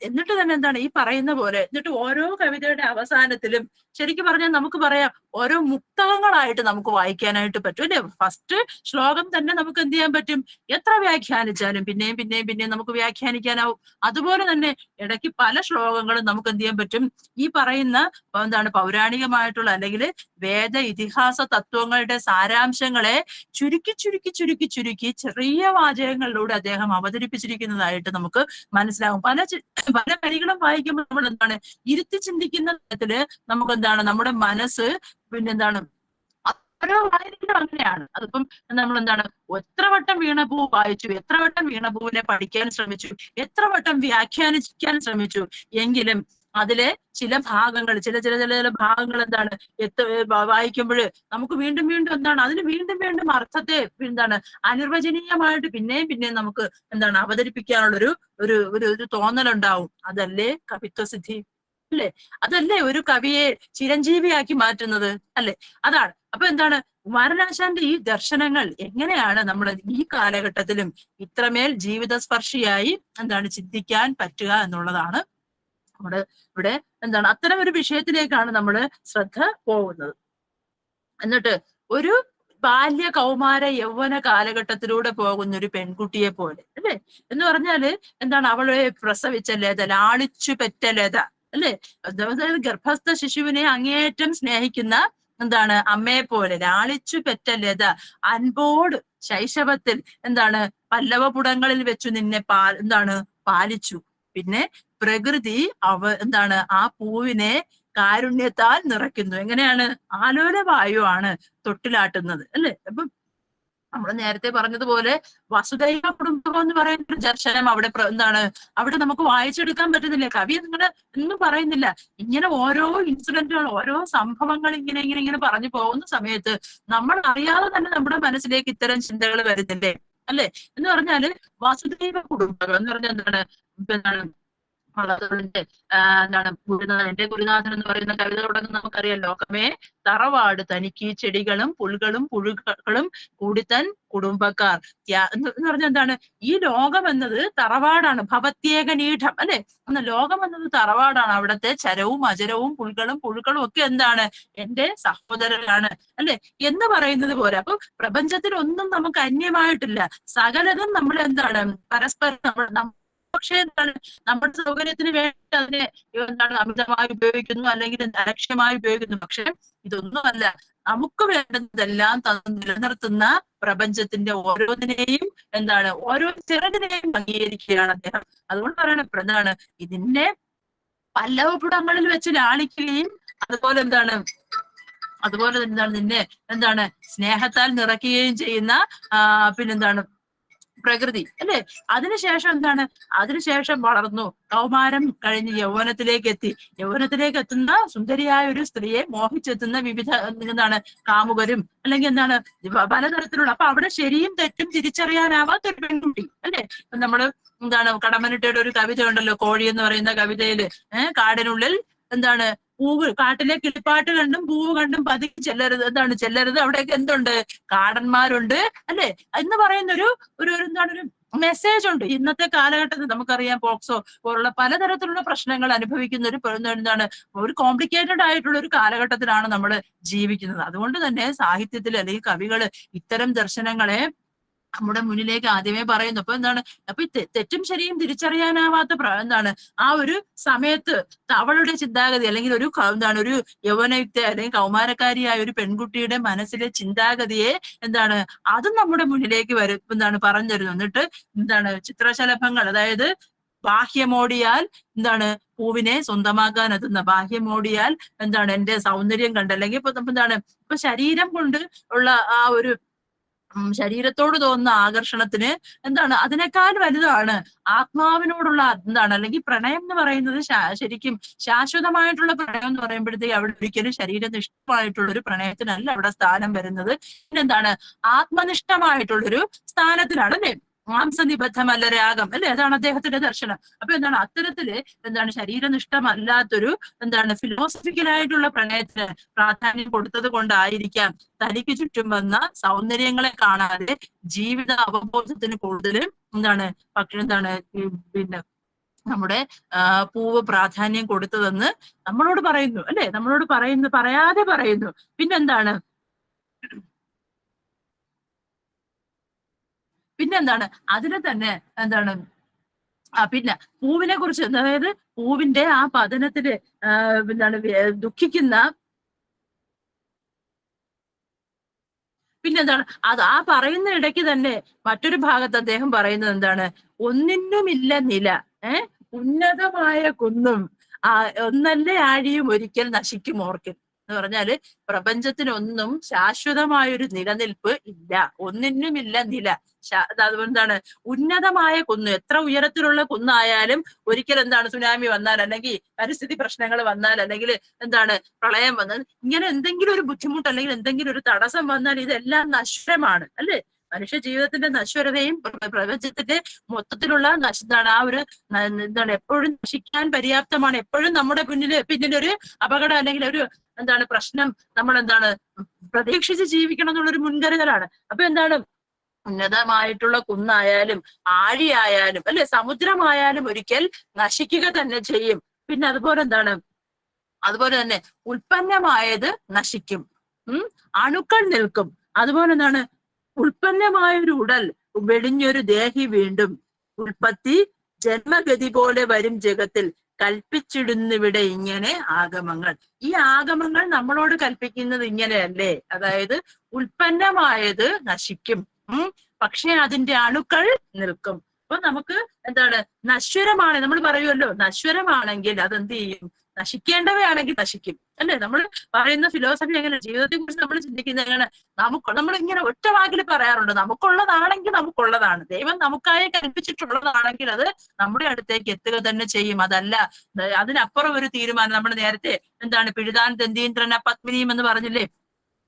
എന്നിട്ട് തന്നെ ഈ പറയുന്ന പോലെ എന്നിട്ട് ഓരോ കവിതയുടെ അവസാനത്തിലും ശരിക്കും പറഞ്ഞാൽ നമുക്ക് പറയാം ഓരോ മുക്തകങ്ങളായിട്ട് നമുക്ക് വായിക്കാനായിട്ട് പറ്റും, അല്ലെ. ഫസ്റ്റ് ശ്ലോകം തന്നെ നമുക്ക് എന്ത് ചെയ്യാൻ പറ്റും, എത്ര വ്യാഖ്യാനിച്ചാലും പിന്നെയും നമുക്ക് വ്യാഖ്യാനിക്കാനാവും. അതുപോലെ തന്നെ ഇടയ്ക്ക് പല ശ്ലോകങ്ങളും നമുക്ക് എന്ത് ചെയ്യാൻ പറ്റും, ഈ പറയുന്ന പൗരാണികമായിട്ടുള്ള അല്ലെങ്കിൽ വേദ ഇതിഹാസ തത്വങ്ങളുടെ സാരാംശങ്ങളെ ചുരുക്കി ചെറിയ വാചകങ്ങളിലൂടെ അദ്ദേഹം അവതരിപ്പിച്ചിരിക്കുന്നതായിട്ട് നമുക്ക് മനസ്സിലാവും. പല വരികളും വായിക്കുമ്പോൾ നമ്മൾ ഇരുത്തി ചിന്തിക്കുന്ന തരത്തില് നമുക്ക് നമ്മുടെ മനസ്സ് ഓരോ വായനയിലും അങ്ങനെയാണ്. അതിപ്പം നമ്മൾ എത്ര വട്ടം വീണപൂ വായിച്ചു, എത്ര വട്ടം വീണപൂവിനെ പഠിക്കാൻ ശ്രമിച്ചു, എത്ര വട്ടം വ്യാഖ്യാനിക്കാൻ ശ്രമിച്ചു എങ്കിലും അതിലെ ചില ഭാഗങ്ങൾ ചില ഭാഗങ്ങൾ വായിക്കുമ്പോൾ നമുക്ക് വീണ്ടും അതിന് വീണ്ടും അർത്ഥത്തെ അനിർവചനീയമായിട്ട് പിന്നെയും നമുക്ക് അവതരിപ്പിക്കാനുള്ള ഒരു തോന്നലുണ്ടാവും. അതല്ലേ കവിത്വസിദ്ധി, അല്ലെ. അതല്ലേ ഒരു കവിയെ ചിരഞ്ജീവിയാക്കി മാറ്റുന്നത്, അല്ലെ. അതാണ്. അപ്പൊ എന്താണ് കുമാരനാശാന്റെ ഈ ദർശനങ്ങൾ എങ്ങനെയാണ് നമ്മൾ ഈ കാലഘട്ടത്തിലും ഇത്രമേൽ ജീവിതസ്പർശിയായി എന്താണ് ചിന്തിക്കാൻ പറ്റുക എന്നുള്ളതാണ് നമ്മുടെ ഇവിടെ എന്താണ് അത്തരം ഒരു വിഷയത്തിലേക്കാണ് നമ്മൾ ശ്രദ്ധ പോകുന്നത്. എന്നിട്ട് ഒരു ബാല്യ കൗമാര യൗവന കാലഘട്ടത്തിലൂടെ പോകുന്ന ഒരു പെൺകുട്ടിയെ പോലെ അല്ലെ എന്ന് പറഞ്ഞാല് എന്താണ് അവളെ പ്രസവിച്ച ലത, ലാളിച്ചു പെറ്റ ലത അല്ലെ, അതായത് ഗർഭസ്ഥ ശിശുവിനെ അങ്ങേയറ്റം സ്നേഹിക്കുന്ന എന്താണ് അമ്മയെ പോലെ ലാളിച്ചു പെറ്റ ലത, അൻപോട് ശൈശവത്തിൽ എന്താണ് പല്ലവപുടങ്ങളിൽ വെച്ചു നിന്നെ എന്താണ് പാലിച്ചു. പിന്നെ പ്രകൃതി എന്താണ് ആ പൂവിനെ കാരുണ്യത്താൽ നിറയ്ക്കുന്നു. എങ്ങനെയാണ്? ആലോലവായുവാണ് തൊട്ടിലാട്ടുന്നത് അല്ലെ. അപ്പൊ നമ്മൾ നേരത്തെ പറഞ്ഞതുപോലെ വസുദൈവ കുടുംബം എന്ന് പറയുന്ന ഒരു ദർശനം അവിടെ എന്താണ് അവിടെ നമുക്ക് വായിച്ചെടുക്കാൻ പറ്റുന്നില്ല. കവി നിങ്ങള് ഒന്നും പറയുന്നില്ല. ഇങ്ങനെ ഓരോ ഇൻസിഡന്റുകൾ, ഓരോ സംഭവങ്ങൾ ഇങ്ങനെ പറഞ്ഞു പോകുന്ന സമയത്ത് നമ്മൾ അറിയാതെ തന്നെ നമ്മുടെ മനസ്സിലേക്ക് ഇത്തരം ചിന്തകൾ വരുന്നില്ലേ അല്ലെ. എന്ന് പറഞ്ഞാല് വസുദൈവ കുടുംബം എന്ന് പറഞ്ഞാൽ എന്താണ് എന്താണ് എന്റെ ഗുരുനാഥൻ എന്ന് പറയുന്ന കവിത തുടങ്ങുന്ന നമുക്കറിയാം. ലോകമേ തറവാട് തനിക്ക് ചെടികളും പുൽകളും പുഴുക്കളും കൂടിത്തൻ കുടുംബക്കാർ എന്ന് പറഞ്ഞാൽ എന്താണ് ഈ ലോകം എന്നത് തറവാടാണ്. ഭവത്യേകനീഠം അല്ലെ. ലോകം എന്നത് തറവാടാണ്. അവിടുത്തെ ചരവും അചരവും പുൽകളും പുഴുക്കളും ഒക്കെ എന്താണ് എന്റെ സഹോദരനാണ് അല്ലെ എന്ന് പറയുന്നത് പോലെ. അപ്പൊ പ്രപഞ്ചത്തിൽ ഒന്നും നമുക്ക് അന്യമായിട്ടില്ല. സകലതും നമ്മൾ എന്താണ് പരസ്പരം പക്ഷെ എന്താണ് നമ്മുടെ സൗകര്യത്തിന് വേണ്ടി അതിനെ എന്താണ് അമിതമായി ഉപയോഗിക്കുന്നു, അല്ലെങ്കിൽ അലക്ഷ്യമായി ഉപയോഗിക്കുന്നു. പക്ഷെ ഇതൊന്നുമല്ല, നമുക്ക് വേണ്ടതെല്ലാം നിലനിർത്തുന്ന പ്രപഞ്ചത്തിന്റെ ഓരോന്നിനെയും എന്താണ് ഓരോ ചെറുതിനെയും അംഗീകരിക്കുകയാണ് അദ്ദേഹം. അതുകൊണ്ട് പറയണം എന്താണ് ഇതിനെ പല്ലവപുടങ്ങളിൽ വെച്ച് ലാളിക്കുകയും അതുപോലെ എന്താണ് നിന്നെ എന്താണ് സ്നേഹത്താൽ നിറയ്ക്കുകയും ചെയ്യുന്ന പിന്നെന്താണ് പ്രകൃതി അല്ലെ. അതിനുശേഷം എന്താണ് അതിനുശേഷം വളർന്നു കൗമാരം കഴിഞ്ഞ് യൗവനത്തിലേക്ക് എത്തുന്ന സുന്ദരിയായ ഒരു സ്ത്രീയെ മോഹിച്ചെത്തുന്ന വിവിധ എന്താണ് കാമുകരും അല്ലെങ്കിൽ എന്താണ് പലതരത്തിലുള്ള. അപ്പൊ അവിടെ ശരിയും തെറ്റും തിരിച്ചറിയാനാവാത്ത ഒരു പെൺകുട്ടി അല്ലെ. നമ്മള് എന്താണ് കടമ്മനിട്ടയുടെ ഒരു കവിത ഉണ്ടല്ലോ, കോഴി എന്ന് പറയുന്ന കവിതയില് കാടിനുള്ളിൽ എന്താണ് പൂവ്, കാട്ടിലെ കിളിപ്പാട്ട് കണ്ടും പൂവ് കണ്ടും പതുക്കി ചെല്ലരുത് അവിടെയൊക്കെ എന്തുണ്ട് കാടന്മാരുണ്ട് അല്ലെ എന്ന് പറയുന്ന ഒരു മെസ്സേജ് ഉണ്ട്. ഇന്നത്തെ കാലഘട്ടത്തിൽ നമുക്കറിയാം പോക്സോ പോലുള്ള പലതരത്തിലുള്ള പ്രശ്നങ്ങൾ അനുഭവിക്കുന്ന ഒരു കോംപ്ലിക്കേറ്റഡ് ആയിട്ടുള്ള ഒരു കാലഘട്ടത്തിലാണ് നമ്മൾ ജീവിക്കുന്നത്. അതുകൊണ്ട് തന്നെ സാഹിത്യത്തിൽ അല്ലെങ്കിൽ കവികൾ ഇത്തരം ദർശനങ്ങളെ നമ്മുടെ മുന്നിലേക്ക് ആദ്യമേ പറയുന്നു. അപ്പൊ അപ്പൊ തെറ്റും ശരിയും തിരിച്ചറിയാനാവാത്ത എന്താണ് ആ ഒരു സമയത്ത് അവളുടെ ചിന്താഗതി അല്ലെങ്കിൽ ഒരു യൗവനയുക്ത അല്ലെങ്കിൽ കൗമാരക്കാരിയായ ഒരു പെൺകുട്ടിയുടെ മനസ്സിലെ ചിന്താഗതിയെ അതും നമ്മുടെ മുന്നിലേക്ക് പറഞ്ഞു തരുന്നു. എന്നിട്ട് ചിത്രശലഭങ്ങൾ, അതായത് ബാഹ്യമോടിയാൽ പൂവിനെ സ്വന്തമാക്കാൻ എത്തുന്ന, ബാഹ്യമോടിയാൽ എന്റെ സൗന്ദര്യം കണ്ട് അല്ലെങ്കിൽ ഇപ്പൊ ശരീരം കൊണ്ട് ഉള്ള ആ ഒരു ശരീരത്തോട് തോന്നുന്ന ആകർഷണത്തിന് അതിനേക്കാൾ വലുതാണ് ആത്മാവിനോടുള്ള അല്ലെങ്കിൽ പ്രണയം എന്ന് പറയുന്നത്. ശരിക്കും ശാശ്വതമായിട്ടുള്ള പ്രണയം എന്ന് പറയുമ്പോഴത്തേക്ക് അവിടെ ഒരിക്കലും ശരീരനിഷ്ഠമായിട്ടുള്ള ഒരു പ്രണയത്തിനല്ല അവിടെ സ്ഥാനം വരുന്നത്. പിന്നെന്താണ് ആത്മനിഷ്ഠമായിട്ടുള്ളൊരു സ്ഥാനത്തിലാണ് അല്ലെ. മാംസനിബദ്ധമല്ല രാഗം അല്ലെ, അതാണ് അദ്ദേഹത്തിന്റെ ദർശനം. അപ്പൊ അത്തരത്തില് ശരീരനിഷ്ഠമല്ലാത്തൊരു ഫിലോസഫിക്കലായിട്ടുള്ള പ്രണയത്തിന് പ്രാധാന്യം കൊടുത്തത് കൊണ്ടായിരിക്കാം തനിക്ക് ചുറ്റും വന്ന സൗന്ദര്യങ്ങളെ കാണാതെ ജീവിത അവബോധത്തിന് കൂടുതലും പിന്നെ നമ്മുടെ പൂവ് പ്രാധാന്യം കൊടുത്തതെന്ന് നമ്മളോട് പറയുന്നു അല്ലെ. നമ്മളോട് പറയാതെ പറയുന്നു. പിന്നെന്താണ് അതിനെ തന്നെ പിന്നെ പൂവിനെ കുറിച്ച്, അതായത് പൂവിന്റെ ആ പതനത്തില് ദുഃഖിക്കുന്ന, പിന്നെന്താണ് ആ പറയുന്ന ഇടയ്ക്ക് തന്നെ മറ്റൊരു ഭാഗത്ത് അദ്ദേഹം പറയുന്നത് ഒന്നിനുമില്ല നില, ഉന്നതമായ കുന്നും ഒന്നല്ലേ ആഴിയും ഒരിക്കൽ നശിക്കും ഓർക്കിൽ എന്ന് പറഞ്ഞാല് പ്രപഞ്ചത്തിനൊന്നും ശാശ്വതമായൊരു നിലനിൽപ്പ് ഇല്ല, ഒന്നിനുമില്ല നില. അതുകൊണ്ടാണ് ഉന്നതമായ കുന്ന്, എത്ര ഉയരത്തിലുള്ള കുന്നായാലും ഒരിക്കൽ സുനാമി വന്നാൽ അല്ലെങ്കിൽ പരിസ്ഥിതി പ്രശ്നങ്ങൾ വന്നാൽ അല്ലെങ്കിൽ പ്രളയം വന്നാൽ ഇങ്ങനെ എന്തെങ്കിലും ഒരു ബുദ്ധിമുട്ട് അല്ലെങ്കിൽ എന്തെങ്കിലും ഒരു തടസ്സം വന്നാൽ ഇതെല്ലാം നശ്വരമാണ് അല്ലെ. മനുഷ്യ ജീവിതത്തിന്റെ നശ്വരതയും പ്രപഞ്ചത്തിന്റെ മൊത്തത്തിലുള്ള എന്താണ് ആ ഒരു എന്താണ് എപ്പോഴും നശിക്കാൻ പര്യാപ്തമാണ്. എപ്പോഴും നമ്മുടെ പിന്നിലൊരു അപകടം അല്ലെങ്കിൽ ഒരു എന്താണ് പ്രശ്നം നമ്മൾ എന്താണ് പ്രതീക്ഷിച്ച് ജീവിക്കണം എന്നുള്ളൊരു മുൻകരുതലാണ്. അപ്പൊ എന്താണ് ഉന്നതമായിട്ടുള്ള കുന്നായാലും ആഴിയായാലും അല്ലെ സമുദ്രമായാലും ഒരിക്കൽ നശിക്കുക തന്നെ ചെയ്യും. പിന്നെ അതുപോലെ എന്താണ് അതുപോലെ തന്നെ ഉൽപ്പന്നമായത് നശിക്കും. അണുക്കൾ നിൽക്കും. അതുപോലെ എന്താണ് ഉൽപ്പന്നമായൊരു ഉടൽ വെടിഞ്ഞൊരു ദേഹി വീണ്ടും ഉൽപ്പത്തി ജന്മഗതി പോലെ വരും ജഗത്തിൽ കൽപ്പിച്ചിടുന്നിവിടെ ഇങ്ങനെ ആഗമങ്ങൾ. ഈ ആഗമങ്ങൾ നമ്മളോട് കൽപ്പിക്കുന്നത് ഇങ്ങനെയല്ലേ? അതായത് ഉൽപ്പന്നമായത് നശിക്കും, പക്ഷെ അതിന്റെ അണുക്കൾ നിൽക്കും. അപ്പൊ നമുക്ക് എന്താണ് നശ്വരമാണ്, നമ്മൾ പറയുമല്ലോ നശ്വരമാണെങ്കിൽ അതെന്ത് ചെയ്യും? നശിക്കേണ്ടവയാണെങ്കിൽ നശിക്കും അല്ലെ? നമ്മൾ പറയുന്ന ഫിലോസഫി എങ്ങനെ? ജീവിതത്തെ കുറിച്ച് നമ്മൾ ചിന്തിക്കുന്നത് എങ്ങനെ? നമ്മളിങ്ങനെ ഒറ്റ വാക്കിൽ പറയാറുണ്ട്, നമുക്കുള്ളതാണെങ്കിൽ നമുക്കുള്ളതാണ്, ദൈവം നമുക്കായി കൽപ്പിച്ചിട്ടുള്ളതാണെങ്കിൽ അത് നമ്മുടെ അടുത്തേക്ക് എത്തുക തന്നെ ചെയ്യും. അതല്ല അതിനപ്പുറം ഒരു തീരുമാനം. നമ്മൾ നേരത്തെ എന്താണ് പിഴുതാൻ ദന്തീന്ദ്രന പത്മിനിയും എന്ന് പറഞ്ഞില്ലേ?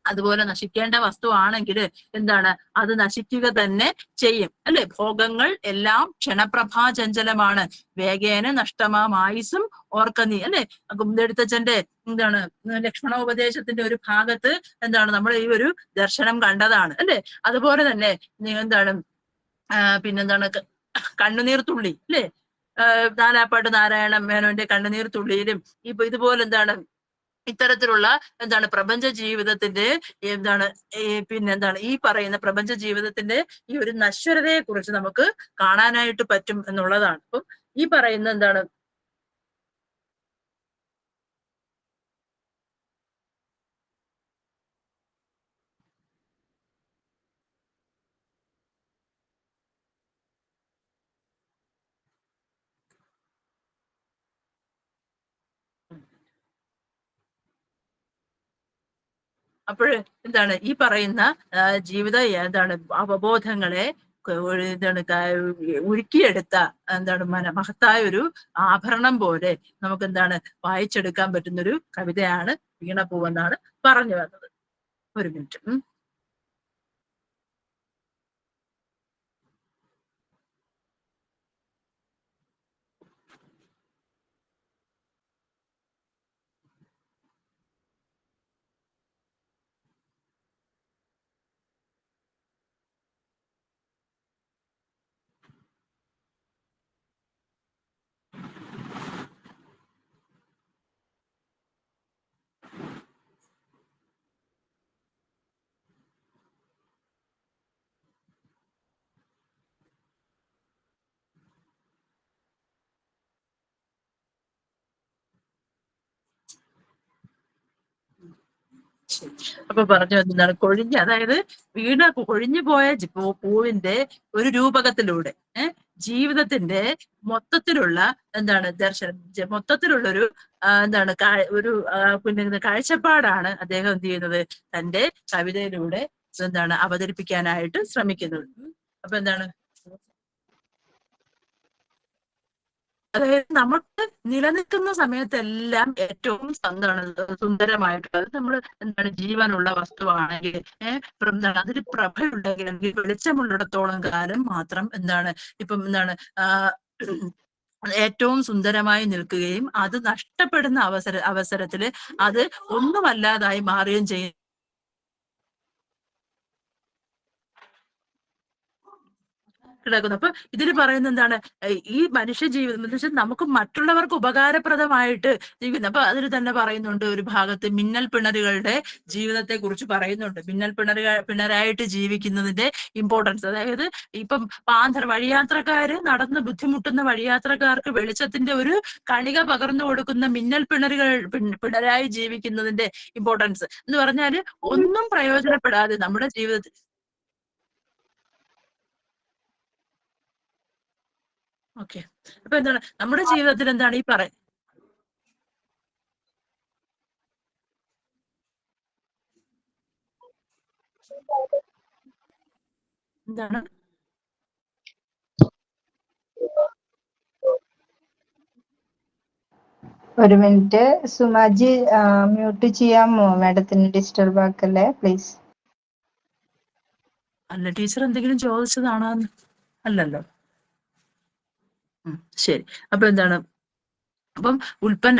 അതുപോലെ നശിക്കേണ്ട വസ്തു ആണെങ്കിൽ എന്താണ് അത് നശിക്കുക തന്നെ ചെയ്യും അല്ലെ? ഭോഗങ്ങൾ എല്ലാം ക്ഷണപ്രഭാചഞ്ചലമാണ്, വേഗേന നഷ്ടമാം ആയുസും ഓർക്ക നീ അല്ലെ? കുന്തെടുത്തച്ഛന്റെ എന്താണ് ലക്ഷ്മണോപദേശത്തിന്റെ ഒരു ഭാഗത്ത് എന്താണ് നമ്മൾ ഈ ഒരു ദർശനം കണ്ടതാണ് അല്ലെ? അതുപോലെ തന്നെ എന്താണ് പിന്നെന്താണ് കണ്ണുനീർ തുള്ളി അല്ലെ? നാലാപ്പാട്ട് നാരായണ മേനോന്റെ കണ്ണുനീർ തുള്ളിയിലും ഇതുപോലെ എന്താണ് ഇത്തരത്തിലുള്ള എന്താണ് പ്രപഞ്ച ജീവിതത്തിന്റെ എന്താണ് പിന്നെന്താണ് ഈ പറയുന്ന പ്രപഞ്ച ജീവിതത്തിന്റെ ഈ ഒരു നശ്വരതയെ കുറിച്ച് നമുക്ക് കാണാനായിട്ട് പറ്റും എന്നുള്ളതാണ്. അപ്പം ഈ പറയുന്ന എന്താണ് അപ്പോൾ എന്താണ് ഈ പറയുന്ന ജീവിത എന്താണ് അവബോധങ്ങളെ എന്താണ് ഉരുക്കിയെടുത്ത എന്താണ് മഹത്തായ ഒരു ആഭരണം പോലെ നമുക്ക് എന്താണ് വായിച്ചെടുക്കാൻ പറ്റുന്നൊരു കവിതയാണ് വീണപൂവെന്നാണ് പറഞ്ഞു വന്നത്. ഒരു മിനിറ്റ്. അപ്പൊ പറഞ്ഞു എന്താണ് അതായത് കൊഴിഞ്ഞു പോയ പൂവിന്റെ ഒരു രൂപകത്തിലൂടെ ജീവിതത്തിന്റെ മൊത്തത്തിലുള്ള എന്താണ് മൊത്തത്തിലുള്ള ഒരു എന്താണ് ഒരു പിന്നെ കാഴ്ചപ്പാടാണ് അദ്ദേഹം എന്ത് ചെയ്യുന്നത് തന്റെ കവിതയിലൂടെ എന്താണ് അവതരിപ്പിക്കാനായിട്ട് ശ്രമിക്കുന്നത്. അപ്പൊ എന്താണ് അതായത് നമുക്ക് നിലനിൽക്കുന്ന സമയത്തെല്ലാം ഏറ്റവും എന്താണ് സുന്ദരമായിട്ടുള്ളത് നമ്മൾ എന്താണ് ജീവനുള്ള വസ്തുവാണെങ്കിൽ എന്താണ് അതിൽ പ്രഭയുണ്ടെങ്കിൽ അല്ലെങ്കിൽ വെളിച്ചമുള്ളിടത്തോളം കാലം മാത്രം എന്താണ് ഇപ്പം എന്താണ് ഏറ്റവും സുന്ദരമായി നിൽക്കുകയും അത് നഷ്ടപ്പെടുന്ന അവസരത്തിൽ അത് ഒന്നുമല്ലാതായി മാറുകയും ചെയ്യും. കിടക്കുന്നു. അപ്പൊ ഇതിൽ പറയുന്നത് എന്താണ്? ഈ മനുഷ്യ ജീവിതം എന്ന് വെച്ചാൽ നമുക്ക് മറ്റുള്ളവർക്ക് ഉപകാരപ്രദമായിട്ട് ജീവിക്കുന്നു. അപ്പൊ അതിൽ തന്നെ പറയുന്നുണ്ട് ഒരു ഭാഗത്ത് മിന്നൽ പിണരുകളുടെ ജീവിതത്തെ കുറിച്ച് പറയുന്നുണ്ട്. മിന്നൽ പിണരായിട്ട് ജീവിക്കുന്നതിന്റെ ഇമ്പോർട്ടൻസ്. അതായത് ഇപ്പം വഴിയാത്രക്കാര് നടന്ന് ബുദ്ധിമുട്ടുന്ന വഴിയാത്രക്കാർക്ക് വെളിച്ചത്തിന്റെ ഒരു കണിക പകർന്നു കൊടുക്കുന്ന മിന്നൽ പിണരായി ജീവിക്കുന്നതിന്റെ ഇമ്പോർട്ടൻസ് എന്ന് പറഞ്ഞാല് ഒന്നും പ്രയോജനപ്പെടാതെ നമ്മുടെ ജീവിതത്തിൽ ഓക്കെ. അപ്പൊ എന്താണ് നമ്മുടെ ജീവിതത്തിൽ എന്താണ് ഈ എന്താണ് ഒരു മിനിറ്റ് സുമാജി മ്യൂട്ട് ചെയ്യാമോ? മാഡത്തിന് ഡിസ്റ്റർബ് ആക്കല്ലേ പ്ലീസ്. അല്ല, ടീച്ചർ എന്തെങ്കിലും ചോദിച്ചതാണോ? അല്ലല്ലോ. ശരി. അപ്പൊ എന്താണ്, അപ്പം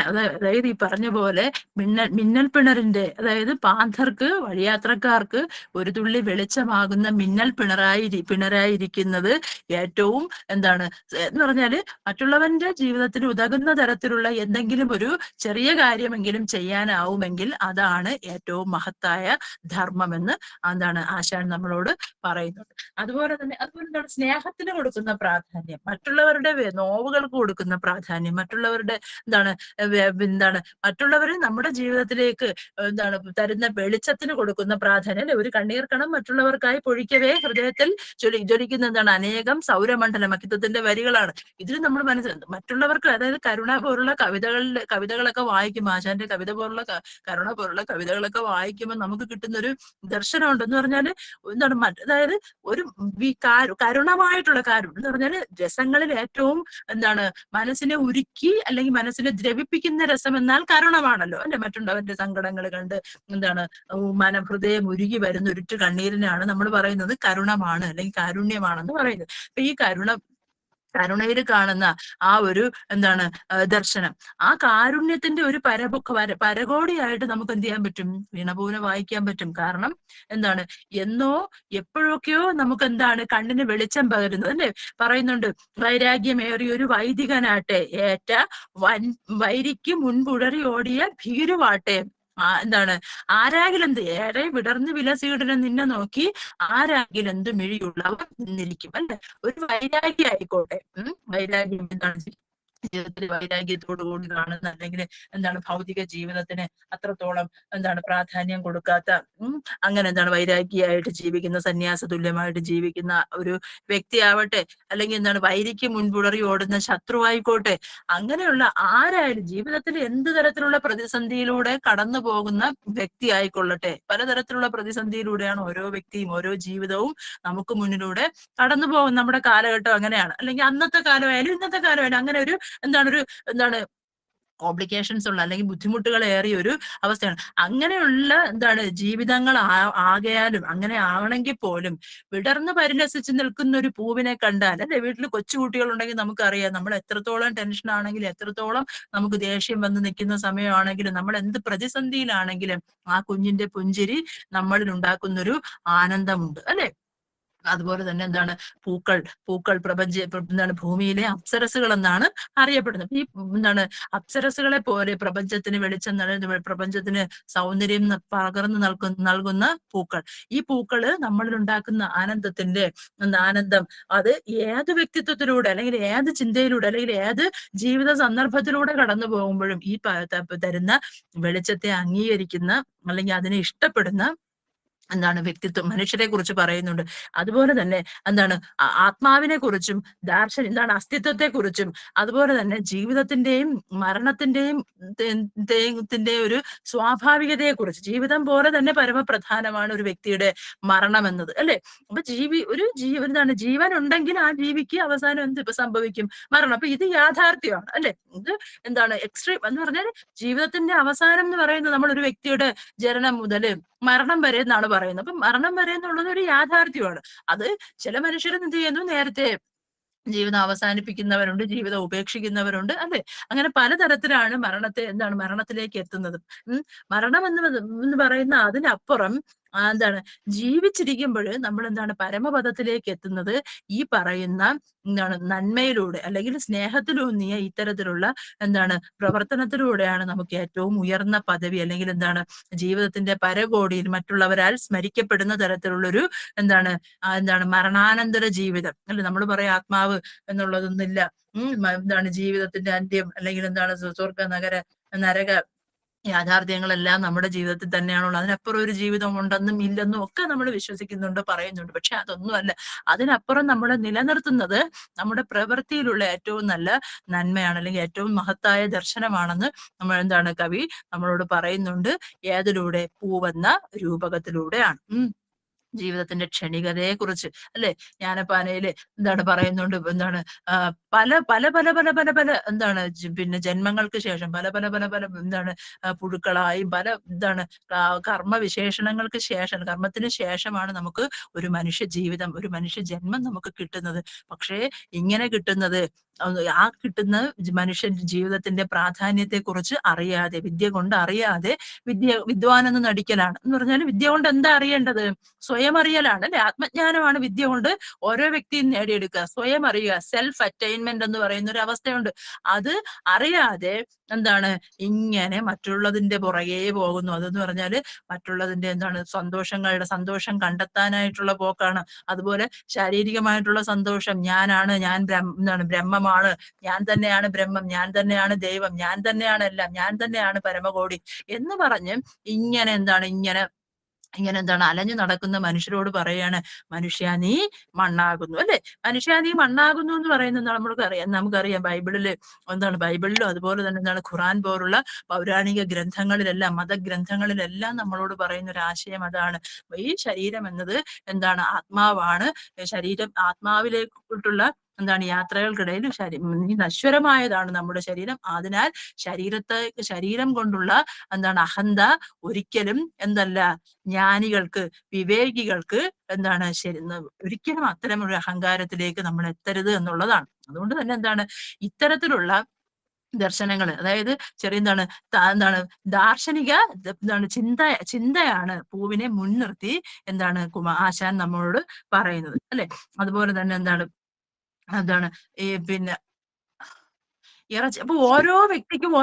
അതായത് ഈ പറഞ്ഞ പോലെ മിന്നൽ പിണറിന്റെ, അതായത് പാന്തർക്ക്, വഴിയാത്രക്കാർക്ക് ഒരു തുള്ളി വെളിച്ചമാകുന്ന മിന്നൽ പിണരായിരിക്കുന്നത് ഏറ്റവും എന്താണ് എന്ന് പറഞ്ഞാല് മറ്റുള്ളവന്റെ ജീവിതത്തിന് ഉതകുന്ന തരത്തിലുള്ള എന്തെങ്കിലും ഒരു ചെറിയ കാര്യമെങ്കിലും ചെയ്യാനാവുമെങ്കിൽ അതാണ് ഏറ്റവും മഹത്തായ ധർമ്മമെന്ന് എന്താണ് ആശാൻ നമ്മളോട് പറയുന്നുണ്ട്. അതുപോലെ എന്താണ് സ്നേഹത്തിന് കൊടുക്കുന്ന പ്രാധാന്യം, മറ്റുള്ളവരുടെ നോവുകൾക്ക് കൊടുക്കുന്ന പ്രാധാന്യം, മറ്റുള്ളവരുടെ എന്താണ് മറ്റുള്ളവർ നമ്മുടെ ജീവിതത്തിലേക്ക് തരുന്ന വെളിച്ചത്തിന് കൊടുക്കുന്ന പ്രാധാന്യം, അല്ലെ? ഒരു കണ്ണീർ കണം മറ്റുള്ളവർക്കായി പൊഴിക്കവേ ഹൃദയത്തിൽ ജ്വലിക്കുന്ന അനേകം സൗരമണ്ഡലം, അക്കിത്തത്തിന്റെ വരികളാണ്. ഇതിൽ നമ്മൾ മറ്റുള്ളവർക്ക്, അതായത് കരുണ പോലുള്ള കവിതകളൊക്കെ വായിക്കും, ആശാന്റെ കവിത പോലുള്ള കരുണ പോലുള്ള കവിതകളൊക്കെ വായിക്കുമ്പോൾ നമുക്ക് കിട്ടുന്ന ഒരു ദർശനം ഉണ്ടെന്ന് പറഞ്ഞാല് അതായത് ഒരു കരുണമായിട്ടുള്ള കാര്യം എന്ന് പറഞ്ഞാല് രസങ്ങളിൽ ഏറ്റവും മനസ്സിനെ ഉരുക്കി അല്ലെങ്കിൽ മനസ്സിനെ ദ്രവിപ്പിക്കുന്ന രസം എന്നാൽ കരുണമാണല്ലോ, അല്ലെ? മറ്റുള്ളവരുടെ സങ്കടങ്ങൾ കണ്ട് ഹൃദയം ഉരുകി വരുന്ന ഉരുട്ട് കണ്ണീരിനാണ് നമ്മൾ പറയുന്നത് കരുണമാണ് അല്ലെങ്കിൽ കാരുണ്യമാണെന്ന് പറയുന്നത്. അപ്പൊ ഈ കരുണയിൽ കാണുന്ന ആ ഒരു ദർശനം, ആ കാരുണ്യത്തിന്റെ ഒരു പരകോടിയായിട്ട് നമുക്ക് എന്ത് ചെയ്യാൻ പറ്റും? വീണപൂനെ വായിക്കാൻ പറ്റും. കാരണം എന്നോ എപ്പോഴൊക്കെയോ നമുക്ക് കണ്ണിന് വെളിച്ചം പകരുന്നത്, അല്ലെ? പറയുന്നുണ്ട്, വൈരാഗ്യമേറിയൊരു വൈദികനാട്ടെ ഏറ്റ വൈരിക്ക് മുൻപുഴറി ഓടിയ ഭീരുവാട്ടെ. ആരാകിലെന്ത് ഏറെ വിടർന്ന് വിലസീടനം നിന്നെ നോക്കി ആരാകിലെന്ത് മിഴിയുള്ളവർ നിന്നിരിക്കും, അല്ലെ? ഒരു വൈരാഗ്യ ആയിക്കോട്ടെ, വൈരാഗ്യം ജീവിതത്തിൽ വൈരാഗ്യത്തോടു കൂടി കാണുന്ന, അല്ലെങ്കിൽ ഭൗതിക ജീവിതത്തിന് അത്രത്തോളം പ്രാധാന്യം കൊടുക്കാത്ത, അങ്ങനെ വൈരാഗ്യമായിട്ട് ജീവിക്കുന്ന, സന്യാസ തുല്യമായിട്ട് ജീവിക്കുന്ന ഒരു വ്യക്തിയാവട്ടെ, അല്ലെങ്കിൽ വൈരിക്ക് മുൻപുടറി ഓടുന്ന ശത്രുവായിക്കോട്ടെ, അങ്ങനെയുള്ള ആരായാലും ജീവിതത്തിൽ എന്ത് തരത്തിലുള്ള പ്രതിസന്ധിയിലൂടെ കടന്നു പോകുന്ന വ്യക്തി ആയിക്കൊള്ളട്ടെ, പലതരത്തിലുള്ള പ്രതിസന്ധിയിലൂടെയാണ് ഓരോ വ്യക്തിയും ഓരോ ജീവിതവും നമുക്ക് മുന്നിലൂടെ കടന്നു പോകും. നമ്മുടെ കാലഘട്ടം അങ്ങനെയാണ്, അല്ലെങ്കിൽ അന്നത്തെ കാലമായാലും ഇന്നത്തെ കാലമായാലും അങ്ങനെ ഒരു കോംപ്ലിക്കേഷൻസ് ഉള്ള അല്ലെങ്കിൽ ബുദ്ധിമുട്ടുകൾ ഏറിയ ഒരു അവസ്ഥയാണ്. അങ്ങനെയുള്ള ജീവിതങ്ങൾ ആകയാലും അങ്ങനെ ആവണമെങ്കിൽ പോലും വിടർന്ന് പരിലസിച്ച് നിൽക്കുന്ന ഒരു പൂവിനെ കണ്ടാൽ, അല്ലെ? വീട്ടിൽ കൊച്ചുകുട്ടികൾ ഉണ്ടെങ്കിൽ നമുക്കറിയാം, നമ്മൾ എത്രത്തോളം ടെൻഷൻ ആണെങ്കിലും, എത്രത്തോളം നമുക്ക് ദേഷ്യം വന്ന് നിൽക്കുന്ന സമയമാണെങ്കിലും, നമ്മൾ എന്ത് പ്രതിസന്ധിയിലാണെങ്കിലും ആ കുഞ്ഞിന്റെ പുഞ്ചിരി നമ്മളിൽ ഉണ്ടാക്കുന്നൊരു ആനന്ദമുണ്ട്, അല്ലെ? അതുപോലെ തന്നെ പൂക്കൾ ഭൂമിയിലെ അപ്സരസുകൾ എന്നാണ് അറിയപ്പെടുന്നത്. ഈ അപ്സരസുകളെ പോലെ പ്രപഞ്ചത്തിന് വെളിച്ചം, പ്രപഞ്ചത്തിന് സൗന്ദര്യം പകർന്നു നൽകുന്ന പൂക്കൾ. ഈ പൂക്കള് നമ്മളിൽ ഉണ്ടാക്കുന്ന ആനന്ദം അത് ഏത് വ്യക്തിത്വത്തിലൂടെ, അല്ലെങ്കിൽ ഏത് ചിന്തയിലൂടെ, അല്ലെങ്കിൽ ഏത് ജീവിത സന്ദർഭത്തിലൂടെ കടന്നു പോകുമ്പോഴും ഈ തരുന്ന വെളിച്ചത്തെ അംഗീകരിക്കുന്ന, അല്ലെങ്കിൽ അതിനെ ഇഷ്ടപ്പെടുന്ന വ്യക്തിത്വം, മനുഷ്യരെ കുറിച്ച് പറയുന്നുണ്ട്. അതുപോലെ തന്നെ ആത്മാവിനെ കുറിച്ചും അസ്തിത്വത്തെ കുറിച്ചും, അതുപോലെ തന്നെ ജീവിതത്തിന്റെയും മരണത്തിന്റെയും ഒരു സ്വാഭാവികതയെ കുറിച്ച്, ജീവിതം പോലെ തന്നെ പരമപ്രധാനമാണ് ഒരു വ്യക്തിയുടെ മരണം എന്നത്, അല്ലെ? അപ്പൊ ജീവൻ ഉണ്ടെങ്കിൽ ആ ജീവിക്ക് അവസാനം എന്ത് സംഭവിക്കും? മരണം. അപ്പൊ ഇത് യാഥാർത്ഥ്യമാണ്, അല്ലെ? ഇത് എക്സ്ട്രീം എന്ന് പറഞ്ഞാൽ ജീവിതത്തിന്റെ അവസാനം എന്ന് പറയുന്നത് നമ്മൾ ഒരു വ്യക്തിയുടെ ജനനം മുതൽ മരണം വരെ എന്നാണ് പറയുന്നത്. അപ്പൊ മരണം വരെ എന്നുള്ളത് ഒരു യാഥാർത്ഥ്യമാണ്. അത് ചില മനുഷ്യർ എന്ത് ചെയ്യുന്നു, നേരത്തെ ജീവിതം അവസാനിപ്പിക്കുന്നവരുണ്ട്, ജീവിതം ഉപേക്ഷിക്കുന്നവരുണ്ട്, അല്ലെ? അങ്ങനെ പലതരത്തിലാണ് മരണത്തിലേക്ക് എത്തുന്നത്. മരണം എന്ന് പറയുന്ന അതിനപ്പുറം ജീവിച്ചിരിക്കുമ്പോൾ നമ്മൾ പരമപദത്തിലേക്ക് എത്തുന്നത് ഈ പറയുന്ന നന്മയിലൂടെ, അല്ലെങ്കിൽ സ്നേഹത്തിലൂന്നിയ ഇത്തരത്തിലുള്ള പ്രവർത്തനത്തിലൂടെയാണ് നമുക്ക് ഏറ്റവും ഉയർന്ന പദവി, അല്ലെങ്കിൽ ജീവിതത്തിന്റെ പരകോടിയിൽ മറ്റുള്ളവരാൽ സ്മരിക്കപ്പെടുന്ന തരത്തിലുള്ളൊരു മരണാനന്തര ജീവിതം, അല്ലെ? നമ്മൾ പറയാം ആത്മാവ് എന്നുള്ളതൊന്നില്ല, ജീവിതത്തിന്റെ അന്ത്യം, അല്ലെങ്കിൽ സ്വർഗ നരക യാഥാർത്ഥ്യങ്ങളെല്ലാം നമ്മുടെ ജീവിതത്തിൽ തന്നെയാണുള്ളത്. അതിനപ്പുറം ഒരു ജീവിതം ഉണ്ടെന്നും ഇല്ലെന്നും ഒക്കെ നമ്മൾ വിശ്വസിക്കുന്നുണ്ട്, പറയുന്നുണ്ട്. പക്ഷെ അതൊന്നുമല്ല. അതിനപ്പുറം നമ്മളെ നിലനിർത്തുന്നത് നമ്മുടെ പ്രവൃത്തിയിലുള്ള ഏറ്റവും നല്ല നന്മയാണ്, അല്ലെങ്കിൽ ഏറ്റവും മഹത്തായ ദർശനമാണെന്ന് കവി നമ്മളോട് പറയുന്നുണ്ട്. ഏതിലൂടെ? പൂവെന്ന രൂപകത്തിലൂടെയാണ്. ജീവിതത്തിന്റെ ക്ഷണികതയെ കുറിച്ച് അല്ലെ ജ്ഞാനപ്പാനയില് എന്താണ് പറയുന്നുണ്ട്, എന്താണ് പല പല പല പല പല പല എന്താണ് പിന്നെ ജന്മങ്ങൾക്ക് ശേഷം പല പല പല പല എന്താണ് പുഴുക്കളായും പല എന്താണ് കർമ്മവിശേഷണങ്ങൾക്ക് ശേഷം, കർമ്മത്തിന് ശേഷമാണ് നമുക്ക് ഒരു മനുഷ്യ ജീവിതം, ഒരു മനുഷ്യ ജന്മം നമുക്ക് കിട്ടുന്നത്. പക്ഷേ ഇങ്ങനെ കിട്ടുന്നത് ആ കിട്ടുന്ന മനുഷ്യ ജീവിതത്തിന്റെ പ്രാധാന്യത്തെ കുറിച്ച് അറിയാതെ, വിദ്യ കൊണ്ട് അറിയാതെ വിദ്വാനെന്ന് നടിക്കലാണ്. എന്ന് പറഞ്ഞാൽ വിദ്യ കൊണ്ട് എന്താ അറിയേണ്ടത്? സ്വയം അറിയലാണ് അല്ലെ. ആത്മജ്ഞാനമാണ് വിദ്യ കൊണ്ട് ഓരോ വ്യക്തിയും നേടിയെടുക്കുക. സ്വയം അറിയുക, സെൽഫ് അറ്റൈൻമെന്റ് എന്ന് പറയുന്ന ഒരു അവസ്ഥയുണ്ട്. അത് അറിയാതെ എന്താണ് ഇങ്ങനെ മറ്റുള്ളതിന്റെ പുറകെ പോകുന്നു. അതെന്ന് പറഞ്ഞാല് മറ്റുള്ളതിന്റെ എന്താണ് സന്തോഷം കണ്ടെത്താനായിട്ടുള്ള പോക്കാണ്. അതുപോലെ ശാരീരികമായിട്ടുള്ള സന്തോഷം, ഞാനാണ്, ഞാൻ എന്താണ് ബ്രഹ്മമാണ്, ഞാൻ തന്നെയാണ് ബ്രഹ്മം, ഞാൻ തന്നെയാണ് ദൈവം, ഞാൻ തന്നെയാണ് എല്ലാം, ഞാൻ തന്നെയാണ് പരമകോടി എന്ന് പറഞ്ഞ് ഇങ്ങനെ എന്താണ് ഇങ്ങനെ എന്താണ് അലഞ്ഞു നടക്കുന്ന മനുഷ്യരോട് പറയാണ്, മനുഷ്യ നീ മണ്ണാകുന്നു അല്ലെ. മനുഷ്യ നീ മണ്ണാകുന്നു എന്ന് പറയുന്നത് നമുക്കറിയാം ബൈബിളില് എന്താണ്, ബൈബിളിലും അതുപോലെ തന്നെ എന്താണ് ഖുറാൻ പോലുള്ള പൗരാണിക ഗ്രന്ഥങ്ങളിലെല്ലാം, മതഗ്രന്ഥങ്ങളിലെല്ലാം നമ്മളോട് പറയുന്ന ഒരു ആശയം അതാണ്. ഈ ശരീരം എന്നത് എന്താണ് ആത്മാവാണ്. ശരീരം ആത്മാവിലേക്കുള്ള എന്താണ് യാത്രകൾക്കിടയിൽ ഈ നശ്വരമായതാണ് നമ്മുടെ ശരീരം. അതിനാൽ ശരീരം കൊണ്ടുള്ള എന്താണ് അഹന്ത ഒരിക്കലും എന്തല്ല, ജ്ഞാനികൾക്ക്, വിവേകികൾക്ക് എന്താണ് ഒരിക്കലും അത്തരം ഒരു അഹങ്കാരത്തിലേക്ക് നമ്മൾ എത്തരുത് എന്നുള്ളതാണ്. അതുകൊണ്ട് തന്നെ എന്താണ് ഇത്തരത്തിലുള്ള ദർശനങ്ങൾ, അതായത് എന്താണ് ദാർശനിക എന്താണ് ചിന്തയാണ് പൂവിനെ മുൻനിർത്തി എന്താണ് ആശാൻ നമ്മളോട് പറയുന്നത് അല്ലെ. അതുപോലെ തന്നെ എന്താണ് ഈ പിന്നെ അപ്പൊ ഓരോ വ്യക്തിക്കും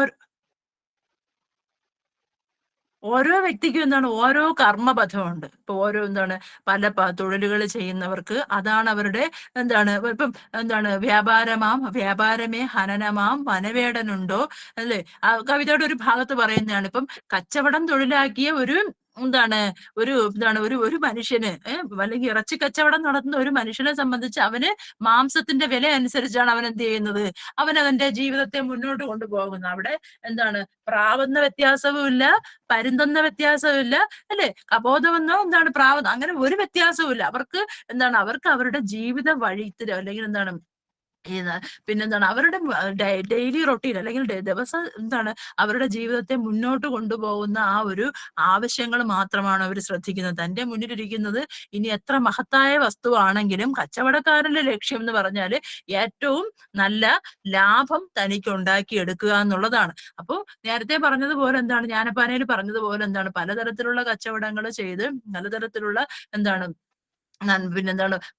എന്താണ് ഓരോ കർമ്മപഥമുണ്ട്. ഇപ്പൊ ഓരോ എന്താണ് പല തൊഴിലുകൾ ചെയ്യുന്നവർക്ക് അതാണ് അവരുടെ എന്താണ് ഇപ്പം എന്താണ് വ്യാപാരമേ ഹനനമാം വനവേടനുണ്ടോ അല്ലെ. ആ കവിതയുടെ ഒരു ഭാഗത്ത് പറയുന്നതാണ്, ഇപ്പം കച്ചവടം തൊഴിലാക്കിയ ഒരു ഒരു മനുഷ്യന് അല്ലെങ്കിൽ ഇറച്ചി കച്ചവടം നടത്തുന്ന ഒരു മനുഷ്യനെ സംബന്ധിച്ച് അവന് മാംസത്തിന്റെ വില അനുസരിച്ചാണ് അവൻ എന്ത് ചെയ്യുന്നത്, അവൻ അവന്റെ ജീവിതത്തെ മുന്നോട്ട് കൊണ്ടുപോകുന്നത്. അവിടെ എന്താണ് പ്രാവുന്ന വ്യത്യാസവും ഇല്ല, പരുന്തുന്ന വ്യത്യാസവും ഇല്ല അല്ലെ, കബോധമെന്നോ എന്താണ് പ്രാവുന്ന, അങ്ങനെ ഒരു വ്യത്യാസവും ഇല്ല. അവർക്ക് അവരുടെ ജീവിത വഴിത്തിൽ അല്ലെങ്കിൽ പിന്നെന്താണ് അവരുടെ ഡെയിലി റൊട്ടീൻ അല്ലെങ്കിൽ ദിവസം അവരുടെ ജീവിതത്തെ മുന്നോട്ട് കൊണ്ടുപോകുന്ന ആ ഒരു ആവശ്യങ്ങൾ മാത്രമാണ് അവർ ശ്രദ്ധിക്കുന്നത്. തന്റെ മുന്നിലിരിക്കുന്നത് ഇനി എത്ര മഹത്തായ വസ്തുവാണെങ്കിലും കച്ചവടക്കാരന്റെ ലക്ഷ്യം എന്ന് പറഞ്ഞാൽ ഏറ്റവും നല്ല ലാഭം തനിക്ക് ഉണ്ടാക്കി എടുക്കുക എന്നുള്ളതാണ്. അപ്പോൾ നേരത്തെ പറഞ്ഞതുപോലെ ജ്ഞാനപ്പാനയിൽ പറഞ്ഞതുപോലെ പലതരത്തിലുള്ള കച്ചവടങ്ങൾ ചെയ്ത് പലതരത്തിലുള്ള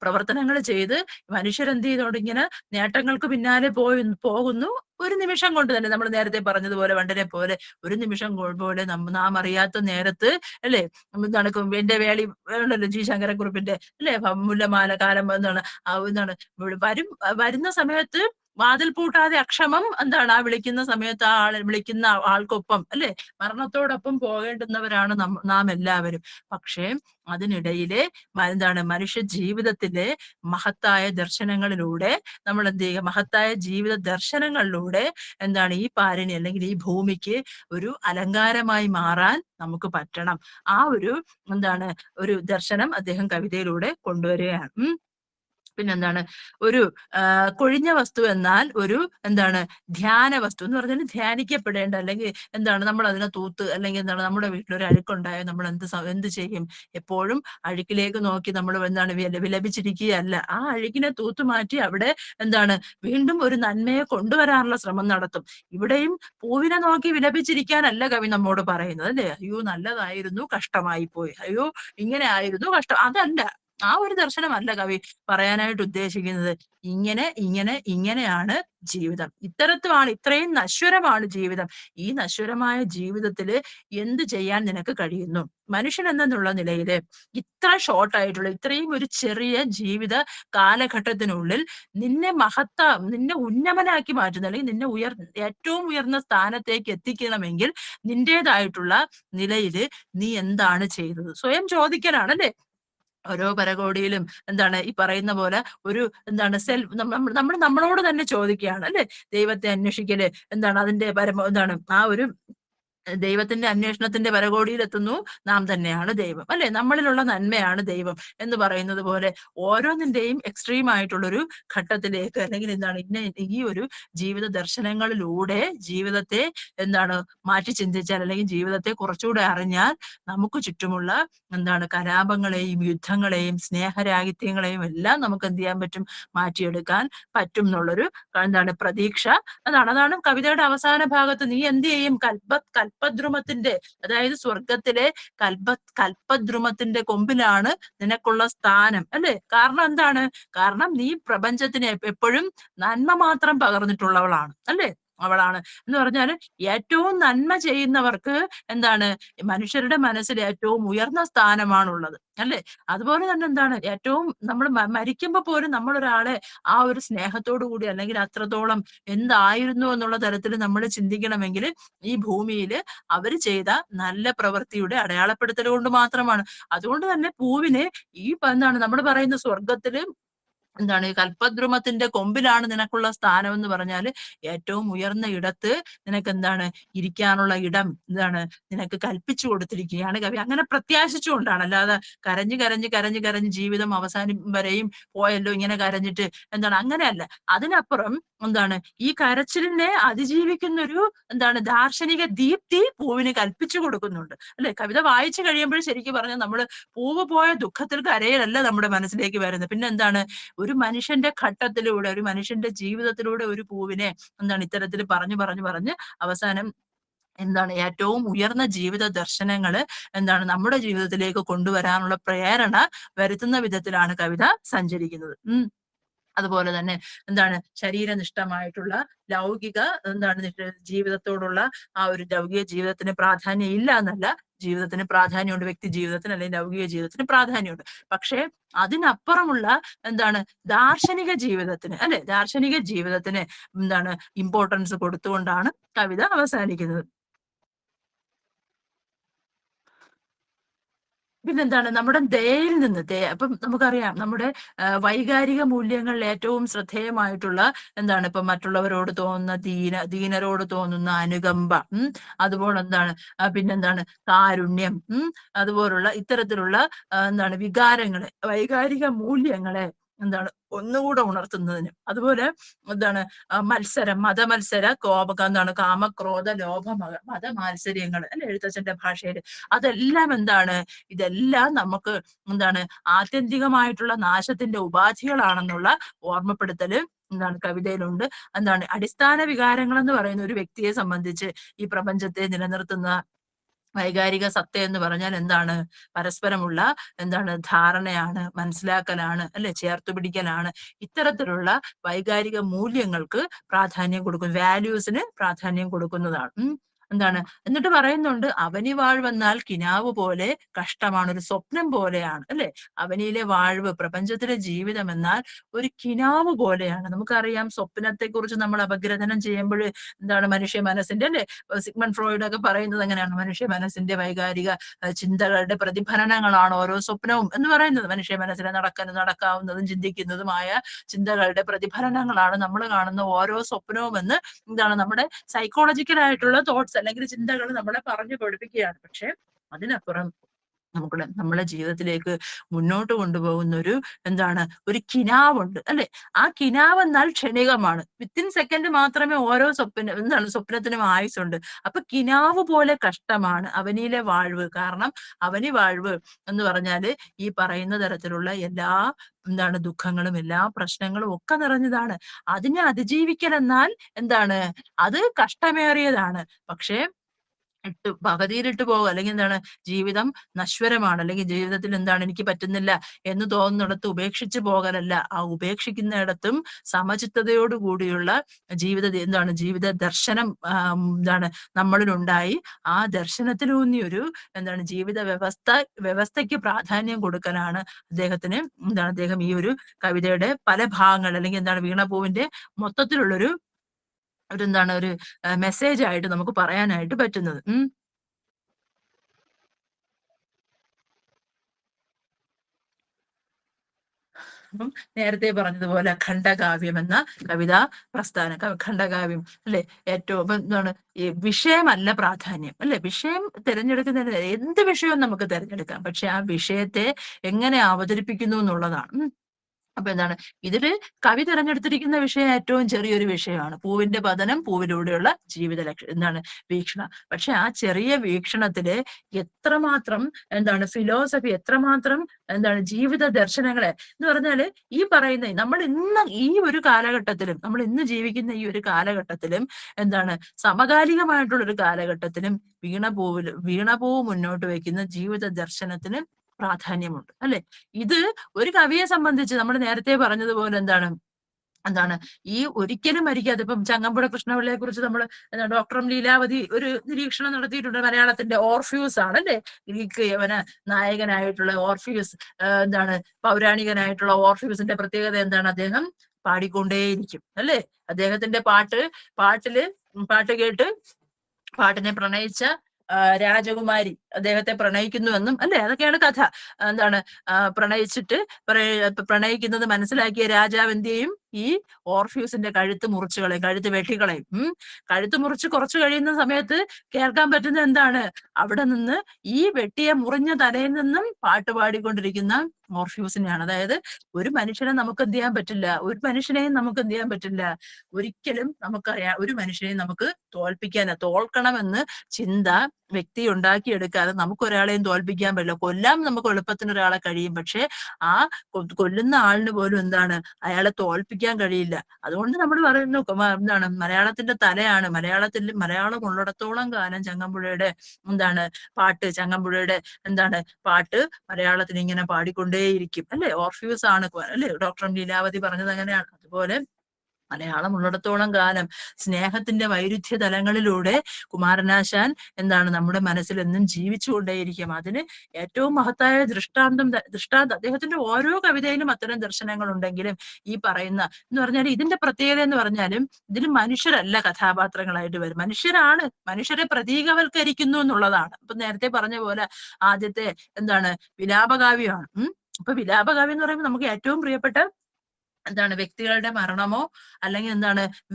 പ്രവർത്തനങ്ങൾ ചെയ്ത് മനുഷ്യരെന്ത് ചെയ്തോണ്ട് ഇങ്ങനെ നേട്ടങ്ങൾക്ക് പിന്നാലെ പോകുന്നു. ഒരു നിമിഷം കൊണ്ട് തന്നെ നമ്മൾ നേരത്തെ പറഞ്ഞതുപോലെ വണ്ടനെ പോലെ ഒരു നിമിഷം പോലെ നാം അറിയാത്ത നേരത്ത് അല്ലെ എന്റെ വേളി ഉണ്ടല്ലോ ജി ശങ്കരക്കുറുപ്പിന്റെ അല്ലെ മുല്ലമാല കാലം വരുന്ന സമയത്ത് വാതിൽ പൂട്ടാതെ അക്ഷമം ആ വിളിക്കുന്ന സമയത്ത് വിളിക്കുന്ന ആൾക്കൊപ്പം അല്ലെ മരണത്തോടൊപ്പം പോകേണ്ടുന്നവരാണ് നാം എല്ലാവരും. പക്ഷേ അതിനിടയിലെ മനുഷ്യ ജീവിതത്തിലെ മഹത്തായ ദർശനങ്ങളിലൂടെ നമ്മൾ എന്ത് ചെയ്യുക, മഹത്തായ ജീവിത ദർശനങ്ങളിലൂടെ ഈ പാരിണി അല്ലെങ്കിൽ ഈ ഭൂമിക്ക് ഒരു അലങ്കാരമായി മാറാൻ നമുക്ക് പറ്റണം. ആ ഒരു ഒരു ദർശനം അദ്ദേഹം കവിതയിലൂടെ കൊണ്ടുവരികയാണ്. പിന്നെന്താണ് ഒരു കൊഴിഞ്ഞ വസ്തു എന്നാൽ ഒരു ധ്യാന വസ്തു എന്ന് പറഞ്ഞാൽ ധ്യാനിക്കപ്പെടേണ്ട, അല്ലെങ്കിൽ നമ്മൾ അതിനെ തൂത്ത് അല്ലെങ്കിൽ നമ്മുടെ വീട്ടിലൊരു അഴുക്കുണ്ടായോ നമ്മൾ എന്ത് ചെയ്യും? എപ്പോഴും അഴുക്കിലേക്ക് നോക്കി നമ്മൾ വിലപിച്ചിരിക്കുകയല്ല. ആ അഴുക്കിനെ തൂത്തു മാറ്റി അവിടെ വീണ്ടും ഒരു നന്മയെ കൊണ്ടുവരാനുള്ള ശ്രമം നടത്തും. ഇവിടെയും പൂവിനെ നോക്കി വിലപിച്ചിരിക്കാനല്ല കവി നമ്മോട് പറയുന്നത് അല്ലെ. അയ്യോ നല്ലതായിരുന്നു, കഷ്ടമായി പോയി, അയ്യോ ഇങ്ങനെ ആയിരുന്നു, കഷ്ടം. അതല്ല, ആ ഒരു ദർശനമല്ല കവി പറയാനായിട്ട് ഉദ്ദേശിക്കുന്നത്. ഇങ്ങനെയാണ് ജീവിതം, ഇത്രയും നശ്വരമാണ് ജീവിതം. ഈ നശ്വരമായ ജീവിതത്തില് എന്ത് ചെയ്യാൻ നിനക്ക് കഴിയുന്നു? മനുഷ്യൻ എന്നുള്ള നിലയില് ഇത്ര ഷോർട്ടായിട്ടുള്ള ഇത്രയും ഒരു ചെറിയ ജീവിത കാലഘട്ടത്തിനുള്ളിൽ നിന്നെ ഉന്നമനാക്കി മാറ്റുന്ന അല്ലെങ്കിൽ നിന്നെ ഏറ്റവും ഉയർന്ന സ്ഥാനത്തേക്ക് എത്തിക്കണമെങ്കിൽ നിന്റേതായിട്ടുള്ള നിലയില് നീ എന്താണ് ചെയ്തത്? സ്വയം ചോദിക്കലാണ് അല്ലെ. ഓരോ പരകോടിയിലും ഈ പറയുന്ന പോലെ ഒരു നമ്മളോട് തന്നെ ചോദിക്കുകയാണ് അല്ലെ. ദൈവത്തെ അന്വേഷിക്കല് അതിന്റെ ആ ഒരു ദൈവത്തിന്റെ അന്വേഷണത്തിന്റെ പരകോടിയിലെത്തുന്നു, നാം തന്നെയാണ് ദൈവം, അല്ലെ? നമ്മളിലുള്ള നന്മയാണ് ദൈവം എന്ന് പറയുന്നത് പോലെ ഓരോന്നിന്റെയും എക്സ്ട്രീം ആയിട്ടുള്ളൊരു ഘട്ടത്തിലേക്ക്, അല്ലെങ്കിൽ എന്താണ് ഈ ഒരു ജീവിത ദർശനങ്ങളിലൂടെ ജീവിതത്തെ മാറ്റി ചിന്തിച്ചാൽ, അല്ലെങ്കിൽ ജീവിതത്തെ കുറച്ചുകൂടെ അറിഞ്ഞാൽ നമുക്ക് ചുറ്റുമുള്ള കലാപങ്ങളെയും യുദ്ധങ്ങളെയും സ്നേഹരാഹിത്യങ്ങളെയും എല്ലാം നമുക്ക് എന്ത് ചെയ്യാൻ പറ്റും? മാറ്റിയെടുക്കാൻ പറ്റും എന്നുള്ളൊരു പ്രതീക്ഷ. അതാണ് കവിതയുടെ അവസാന ഭാഗത്ത്. നീ എന്ത് ചെയ്യും? കൽപ്പദ്രുമത്തിന്റെ, അതായത് സ്വർഗത്തിലെ കൽപ്പദ്രുമത്തിന്റെ കൊമ്പിലാണ് നിനക്കുള്ള സ്ഥാനം, അല്ലെ? കാരണം എന്താണ്? കാരണം നീ പ്രപഞ്ചത്തിന് എപ്പോഴും നന്മ മാത്രം പകർന്നിട്ടുള്ളവളാണ്, അല്ലെ? അവളാണ് എന്ന് പറഞ്ഞാൽ ഏറ്റവും നന്മ ചെയ്യുന്നവർക്ക് മനുഷ്യരുടെ മനസ്സിൽ ഏറ്റവും ഉയർന്ന സ്ഥാനമാണുള്ളത്, അല്ലെ? അതുപോലെ തന്നെ ഏറ്റവും നമ്മൾ മരിക്കുമ്പോ പോലും നമ്മളൊരാളെ ആ ഒരു സ്നേഹത്തോടു കൂടി, അല്ലെങ്കിൽ അത്രത്തോളം എന്തായിരുന്നു എന്നുള്ള തരത്തിൽ നമ്മൾ ചിന്തിക്കണമെങ്കിൽ ഈ ഭൂമിയിൽ അവർ ചെയ്ത നല്ല പ്രവൃത്തിയുടെ അടയാളപ്പെടുത്തൽ കൊണ്ട് മാത്രമാണ്. അതുകൊണ്ട് തന്നെ പൂവിന് ഈ നമ്മൾ പറയുന്ന സ്വർഗത്തില് ഈ കൽപ്പദ്രുമത്തിന്റെ കൊമ്പിലാണ് നിനക്കുള്ള സ്ഥാനം എന്ന് പറഞ്ഞാൽ ഏറ്റവും ഉയർന്ന ഇടത്ത് നിനക്ക് ഇരിക്കാനുള്ള ഇടം നിനക്ക് കൽപ്പിച്ചു കൊടുത്തിരിക്കുകയാണ് കവി. അങ്ങനെ പ്രത്യാശിച്ചുകൊണ്ടാണ്, അല്ലാതെ കരഞ്ഞു കരഞ്ഞ് കരഞ്ഞു കരഞ്ഞ് ജീവിതം അവസാനം വരെയും പോയല്ലോ ഇങ്ങനെ കരഞ്ഞിട്ട് അങ്ങനെയല്ല. അതിനപ്പുറം ഈ കരച്ചിലിനെ അതിജീവിക്കുന്ന ഒരു ദാർശനിക ദീപ്തി പൂവിന് കൽപ്പിച്ചു കൊടുക്കുന്നുണ്ട്, അല്ലെ? കവിത വായിച്ചു കഴിയുമ്പോൾ ശരിക്കും പറഞ്ഞാൽ നമ്മൾ പൂവ് പോയ ദുഃഖത്തിൽ കരയലല്ല നമ്മുടെ മനസ്സിലേക്ക് വരുന്നത്. പിന്നെ ഒരു മനുഷ്യന്റെ ഘട്ടത്തിലൂടെ, ഒരു മനുഷ്യന്റെ ജീവിതത്തിലൂടെ ഒരു പൂവിനെ ഇത്തരത്തിൽ പറഞ്ഞു പറഞ്ഞു പറഞ്ഞ് അവസാനം ഏറ്റവും ഉയർന്ന ജീവിത ദർശനങ്ങള് നമ്മുടെ ജീവിതത്തിലേക്ക് കൊണ്ടുവരാനുള്ള പ്രേരണ വരുത്തുന്ന വിധത്തിലാണ് കവിത സഞ്ചരിക്കുന്നത്. അതുപോലെ തന്നെ ശരീരനിഷ്ഠമായിട്ടുള്ള ലൗകിക ജീവിതത്തോടുള്ള ആ ഒരു ലൗകിക ജീവിതത്തിന് പ്രാധാന്യം ഇല്ല എന്നല്ല, ജീവിതത്തിന് പ്രാധാന്യമുണ്ട്, വ്യക്തി ജീവിതത്തിന് അല്ലെങ്കിൽ ലൗകിക ജീവിതത്തിന് പ്രാധാന്യമുണ്ട്. പക്ഷേ അതിനപ്പുറമുള്ള ദാർശനിക ജീവിതത്തിന്, അല്ലെ? ദാർശനിക ജീവിതത്തിന് ഇമ്പോർട്ടൻസ് കൊടുത്തുകൊണ്ടാണ് കവിത അവസാനിക്കുന്നത്. പിന്നെന്താണ് നമ്മുടെ ദയയിൽ നിന്ന് അപ്പം നമുക്കറിയാം നമ്മുടെ വൈകാരിക മൂല്യങ്ങളിൽ ഏറ്റവും ശ്രദ്ധേയമായിട്ടുള്ള ഇപ്പൊ മറ്റുള്ളവരോട് തോന്നുന്ന ദീനരോട് തോന്നുന്ന അനുകമ്പ, അതുപോലെ പിന്നെന്താണ് കാരുണ്യം, അതുപോലുള്ള ഇത്തരത്തിലുള്ള വികാരങ്ങളെ, വൈകാരിക മൂല്യങ്ങളെ ഒന്നുകൂടെ ഉണർത്തുന്നതിന്, അതുപോലെ മത്സരം, മതമത്സര കാമക്രോധ ലോഭ മതമാത്സര്യങ്ങൾ, അല്ലെ? എഴുത്തച്ഛന്റെ ഭാഷയിൽ അതെല്ലാം ഇതെല്ലാം നമുക്ക് ആത്യന്തികമായിട്ടുള്ള നാശത്തിന്റെ ഉപാധികളാണെന്നുള്ള ഓർമ്മപ്പെടുത്തല് കവിതയിലുണ്ട്. അടിസ്ഥാന വികാരങ്ങൾ എന്ന് പറയുന്ന ഒരു വ്യക്തിയെ സംബന്ധിച്ച് ഈ പ്രപഞ്ചത്തെ നിലനിർത്തുന്ന വൈകാരിക സത്ത എന്ന് പറഞ്ഞാൽ പരസ്പരമുള്ള ധാരണയാണ്, മനസ്സിലാക്കലാണ്, അല്ലെ? ചേർത്തുപിടിക്കലാണ്. ഇത്തരത്തിലുള്ള വൈകാരിക മൂല്യങ്ങൾക്ക് പ്രാധാന്യം കൊടുക്കും, വാല്യൂസിന് പ്രാധാന്യം കൊടുക്കുന്നതാണ്. എന്നിട്ട് പറയുന്നുണ്ട്, അവനി വാഴ്വെന്നാൽ കിനാവ് പോലെ കഷ്ടമാണ്, ഒരു സ്വപ്നം പോലെയാണ്, അല്ലെ? അവനിയിലെ വാഴ്വ്, പ്രപഞ്ചത്തിലെ ജീവിതം എന്നാൽ ഒരു കിനാവ് പോലെയാണ്. നമുക്കറിയാം സ്വപ്നത്തെ കുറിച്ച് നമ്മൾ അപഗ്രഥനം ചെയ്യുമ്പോൾ മനുഷ്യ മനസ്സിന്റെ, അല്ലെ? സിഗ്മണ്ട് ഫ്രോയിഡ് ഒക്കെ പറയുന്നത് എങ്ങനെയാണ്? മനുഷ്യ മനസ്സിന്റെ വൈകാരിക ചിന്തകളുടെ പ്രതിഫലനങ്ങളാണ് ഓരോ സ്വപ്നവും എന്ന് പറയുന്നത്. മനുഷ്യ മനസ്സിനെ നടക്കാവുന്നതും ചിന്തിക്കുന്നതുമായ ചിന്തകളുടെ പ്രതിഫലനങ്ങളാണ് നമ്മൾ കാണുന്ന ഓരോ സ്വപ്നവും എന്ന് നമ്മുടെ സൈക്കോളജിക്കൽ ആയിട്ടുള്ള തോട്ട്സ് അല്ലെങ്കിൽ ചിന്തകൾ നമ്മളെ പറഞ്ഞു പഠിപ്പിക്കുകയാണ്. പക്ഷെ അതിനപ്പുറം നമ്മളെ ജീവിതത്തിലേക്ക് മുന്നോട്ട് കൊണ്ടുപോകുന്ന ഒരു ഒരു കിനാവുണ്ട്, അല്ലെ? ആ കിനാവ് എന്നാൽ ക്ഷണികമാണ്, വിത്തിൻ സെക്കൻഡ് മാത്രമേ ഓരോ സ്വപ്നത്തിനും ആയുസുണ്ട്. അപ്പൊ കിനാവ് പോലെ കഷ്ടമാണ് അവനിയിലെ വാഴ്വ്. കാരണം അവനി വാഴ്വ് എന്ന് പറഞ്ഞാല് ഈ പറയുന്ന തരത്തിലുള്ള എല്ലാ ദുഃഖങ്ങളും എല്ലാ പ്രശ്നങ്ങളും ഒക്കെ നിറഞ്ഞതാണ്. അതിനെ അതിജീവിക്കൽ എന്നാൽ അത് കഷ്ടമേറിയതാണ്. പക്ഷേ പകുതിയിലിട്ട് പോകുക, അല്ലെങ്കിൽ ജീവിതം നശ്വരമാണ്, അല്ലെങ്കിൽ ജീവിതത്തിൽ എനിക്ക് പറ്റുന്നില്ല എന്ന് തോന്നുന്നിടത്ത് ഉപേക്ഷിച്ചു പോകലല്ല, ആ ഉപേക്ഷിക്കുന്നിടത്തും സമചിത്തതയോടുകൂടിയുള്ള ജീവിത ദർശനം നമ്മളിലുണ്ടായി ആ ദർശനത്തിലൂന്നിയൊരു ജീവിത വ്യവസ്ഥയ്ക്ക് പ്രാധാന്യം കൊടുക്കലാണ് അദ്ദേഹത്തിന് അദ്ദേഹം ഈ ഒരു കവിതയുടെ പല ഭാഗങ്ങൾ, അല്ലെങ്കിൽ വീണപൂവിന്റെ മൊത്തത്തിലുള്ളൊരു ഒരു മെസ്സേജ് ആയിട്ട് നമുക്ക് പറയാനായിട്ട് പറ്റുന്നത്. അപ്പം നേരത്തെ പറഞ്ഞതുപോലെ ഖണ്ഡകാവ്യം എന്ന കവിതാ പ്രസ്ഥാനം, ഖണ്ഡകാവ്യം അല്ലെ ഏറ്റവും എന്താണ് ഈ വിഷയമല്ല പ്രാധാന്യം അല്ലെ. വിഷയം തിരഞ്ഞെടുക്കുന്നതിന് എന്ത് വിഷയവും നമുക്ക് തിരഞ്ഞെടുക്കാം, പക്ഷെ ആ വിഷയത്തെ എങ്ങനെ അവതരിപ്പിക്കുന്നു എന്നുള്ളതാണ്. അപ്പൊ എന്താണ് ഇതില് കവി തിരഞ്ഞെടുത്തിരിക്കുന്ന വിഷയം ഏറ്റവും ചെറിയൊരു വിഷയമാണ്, പൂവിന്റെ പതനം, പൂവിലൂടെയുള്ള ജീവിത എന്താണ് വീക്ഷണം. പക്ഷെ ആ ചെറിയ വീക്ഷണത്തില് എത്രമാത്രം എന്താണ് ഫിലോസഫി, എത്രമാത്രം എന്താണ് ജീവിത ദർശനങ്ങളെ എന്ന് പറഞ്ഞാല് ഈ പറയുന്ന നമ്മൾ ഇന്ന് ഈ ഒരു കാലഘട്ടത്തിലും, നമ്മൾ ഇന്ന് ജീവിക്കുന്ന ഈ ഒരു കാലഘട്ടത്തിലും എന്താണ് സമകാലികമായിട്ടുള്ള ഒരു കാലഘട്ടത്തിലും വീണപൂവ് മുന്നോട്ട് വയ്ക്കുന്ന ജീവിത ദർശനത്തിന് പ്രാധാന്യമുണ്ട് അല്ലെ. ഇത് ഒരു കവിയെ സംബന്ധിച്ച് നമ്മൾ നേരത്തെ പറഞ്ഞതുപോലെ എന്താണ് ഈ ഒരിക്കലും മരിക്കാതെ, ഇപ്പം ചങ്ങമ്പുഴ കൃഷ്ണപിള്ളയെ കുറിച്ച് നമ്മൾ ഡോക്ടർ ലീലാവതി ഒരു നിരീക്ഷണം നടത്തിയിട്ടുണ്ട്. മലയാളത്തിന്റെ ഓർഫ്യൂസ് ആണ് അല്ലെ, ഗ്രീക്ക് യവന നായകനായിട്ടുള്ള ഓർഫ്യൂസ്, എന്താണ് പൗരാണികനായിട്ടുള്ള ഓർഫ്യൂസിന്റെ പ്രത്യേകത എന്താണ്, അദ്ദേഹം പാടിക്കൊണ്ടേയിരിക്കും അല്ലെ. അദ്ദേഹത്തിന്റെ പാട്ട് കേട്ട് പാട്ടിനെ പ്രണയിച്ച രാജകുമാരി അദ്ദേഹത്തെ പ്രണയിക്കുന്നുവെന്നും അല്ലെ, അതൊക്കെയാണ് കഥ. എന്താണ് പ്രണയിക്കുന്നത് മനസ്സിലാക്കിയ രാജാവ് എന്ത് ചെയ്യും, ഈ ഓർഫ്യൂസിന്റെ കഴുത്ത് മുറിച്ചു കളയും, കഴുത്ത് വെട്ടിക്കളയും. കഴുത്ത് മുറിച്ച് കുറച്ചു കഴിയുന്ന സമയത്ത് കേൾക്കാൻ പറ്റുന്ന എന്താണ്, അവിടെ നിന്ന് ഈ വെട്ടിയ മുറിഞ്ഞ തലയിൽ നിന്നും പാട്ട് പാടിക്കൊണ്ടിരിക്കുന്ന ഓർഫ്യൂസിനെയാണ്. അതായത് ഒരു മനുഷ്യനെ നമുക്ക് എന്ത് ചെയ്യാൻ പറ്റില്ല, ഒരു മനുഷ്യനെയും നമുക്ക് എന്ത് ചെയ്യാൻ പറ്റില്ല, ഒരിക്കലും നമുക്കറിയാം ഒരു മനുഷ്യനെയും നമുക്ക് തോൽക്കണമെന്ന് ചിന്ത വ്യക്തി ഉണ്ടാക്കിയെടുക്കാതെ നമുക്ക് ഒരാളെയും തോൽപ്പിക്കാൻ പറ്റില്ല. കൊല്ലാൻ നമുക്ക് എളുപ്പത്തിന് ഒരാളെ കഴിയും, പക്ഷെ ആ കൊല്ലുന്ന ആളിന് പോലും എന്താണ് അയാളെ തോൽപ്പിക്കാൻ കഴിയില്ല. അതുകൊണ്ട് നമ്മൾ പറയുന്നു എന്താണ് മലയാളത്തിന്റെ തലയാണ്, മലയാളം ഉള്ളിടത്തോളം കാലം ചങ്ങമ്പുഴയുടെ ചങ്ങമ്പുഴയുടെ പാട്ട് മലയാളത്തിന് ഇങ്ങനെ പാടിക്കൊണ്ടേയിരിക്കും അല്ലെ. ഓർഫ്യൂസ് ആണ് അല്ലെ, ഡോക്ടർ ലീലാവതി പറഞ്ഞത് അങ്ങനെയാണ്. അതുപോലെ മലയാളം ഉള്ളിടത്തോളം കാലം സ്നേഹത്തിന്റെ വൈരുദ്ധ്യ തലങ്ങളിലൂടെ കുമാരനാശാൻ നമ്മുടെ മനസ്സിൽ എന്നും ജീവിച്ചുകൊണ്ടേയിരിക്കും. അതിന് ഏറ്റവും മഹത്തായ ദൃഷ്ടാന്തം അദ്ദേഹത്തിന്റെ ഓരോ കവിതയിലും അത്തരം ദർശനങ്ങൾ ഉണ്ടെങ്കിലും ഈ പറയുന്ന എന്ന് പറഞ്ഞാൽ ഇതിന്റെ പ്രത്യേകത എന്ന് പറഞ്ഞാലും ഇതിൽ മനുഷ്യരല്ല കഥാപാത്രങ്ങളായിട്ട് വരും, മനുഷ്യരെ പ്രതീകവൽക്കരിക്കുന്നു എന്നുള്ളതാണ്. ഇപ്പൊ നേരത്തെ പറഞ്ഞ പോലെ ആദ്യത്തെ വിലാപകാവ്യമാണ്. അപ്പൊ വിലാപകാവ്യം എന്ന് പറയുമ്പോൾ നമുക്ക് ഏറ്റവും പ്രിയപ്പെട്ട വ്യക്തികളുടെ മരണമോ അല്ലെങ്കിൽ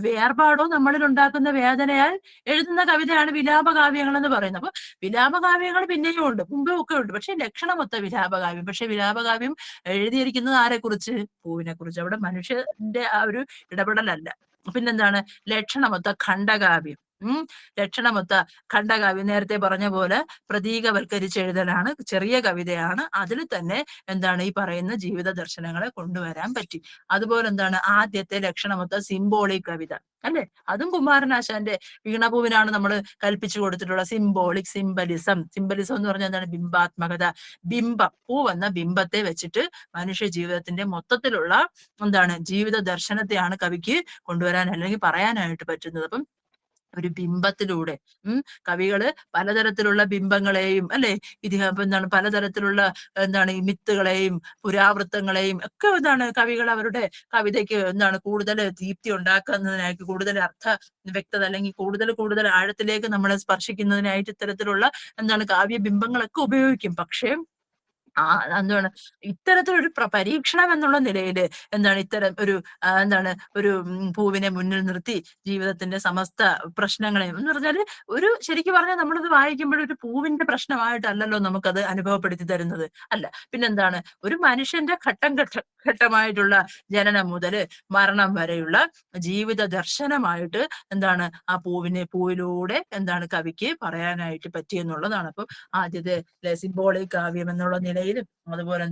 വേർപാടോ നമ്മളിൽ ഉണ്ടാക്കുന്ന വേദനയാൽ എഴുതുന്ന കവിതയാണ് വിലാപകാവ്യങ്ങൾ എന്ന് പറയുന്നത്. അപ്പൊ വിലാപകാവ്യങ്ങൾ പിന്നെയും ഉണ്ട്, മുമ്പും ഒക്കെ ഉണ്ട്, പക്ഷെ ലക്ഷണമൊത്ത വിലാപകാവ്യം. പക്ഷെ വിലാപകാവ്യം എഴുതിയിരിക്കുന്നത് ആരെ കുറിച്ച്, പൂവിനെ കുറിച്ച്. അവിടെ മനുഷ്യന്റെ ആ ഒരു ഇടപെടലല്ല. ലക്ഷണമൊത്ത ഖണ്ഡകാവ്യം. ലക്ഷണമൊത്ത ഖണ്ഡകാവ്യം നേരത്തെ പറഞ്ഞ പോലെ പ്രതീകവൽക്കരിച്ച് എഴുതലാണ്, ചെറിയ കവിതയാണ്. അതിൽ തന്നെ ഈ പറയുന്ന ജീവിത ദർശനങ്ങളെ കൊണ്ടുവരാൻ പറ്റി. അതുപോലെ ആദ്യത്തെ ലക്ഷണമൊത്ത സിംബോളിക് കവിത അല്ലെ, അതും കുമാരനാശാന്റെ വീണപൂവിനാണ് നമ്മൾ കൽപ്പിച്ചു കൊടുത്തിട്ടുള്ള സിംബലിസം എന്ന് പറഞ്ഞാൽ ബിംബാത്മകത. പൂ എന്ന ബിംബത്തെ വെച്ചിട്ട് മനുഷ്യ ജീവിതത്തിന്റെ മൊത്തത്തിലുള്ള ജീവിത ദർശനത്തെയാണ് കവിക്ക് കൊണ്ടുവരാൻ അല്ലെങ്കിൽ പറയാനായിട്ട് പറ്റുന്നത്. അപ്പം ഒരു ബിംബത്തിലൂടെ കവികള് പലതരത്തിലുള്ള ബിംബങ്ങളെയും അല്ലെ പലതരത്തിലുള്ള ഈ മിത്തുകളെയും പുരാവൃത്തങ്ങളെയും ഒക്കെ കവികൾ അവരുടെ കവിതയ്ക്ക് കൂടുതൽ ദീപ്തി ഉണ്ടാക്കുന്നതിനായിട്ട്, കൂടുതൽ അർത്ഥ വ്യക്തത അല്ലെങ്കിൽ കൂടുതൽ ആഴത്തിലേക്ക് നമ്മളെ സ്പർശിക്കുന്നതിനായിട്ട് ഇത്തരത്തിലുള്ള കാവ്യബിംബങ്ങളൊക്കെ ഉപയോഗിക്കും. പക്ഷേ ഇത്തരത്തിലൊരു പരീക്ഷണം എന്നുള്ള നിലയിൽ ഇത്തരം ഒരു പൂവിനെ മുന്നിൽ നിർത്തി ജീവിതത്തിന്റെ സമസ്ത പ്രശ്നങ്ങളെയും എന്ന് പറഞ്ഞാല് ശരിക്കും പറഞ്ഞാൽ നമ്മളിത് വായിക്കുമ്പോൾ ഒരു പൂവിന്റെ പ്രശ്നമായിട്ടല്ലല്ലോ നമുക്കത് അനുഭവപ്പെടുത്തി തരുന്നത്. അല്ല, പിന്നെന്താണ് ഒരു മനുഷ്യന്റെ ഘട്ടമായിട്ടുള്ള ജനനം മുതൽ മരണം വരെയുള്ള ജീവിത ദർശനമായിട്ട് ആ പൂവിലൂടെ കവിക്ക് പറയാനായിട്ട് പറ്റിയെന്നുള്ളതാണ്. അപ്പൊ ആദ്യത്തെ സിംബോളിക് കാവ്യം എന്നുള്ള നിലയിലും അതുപോലെ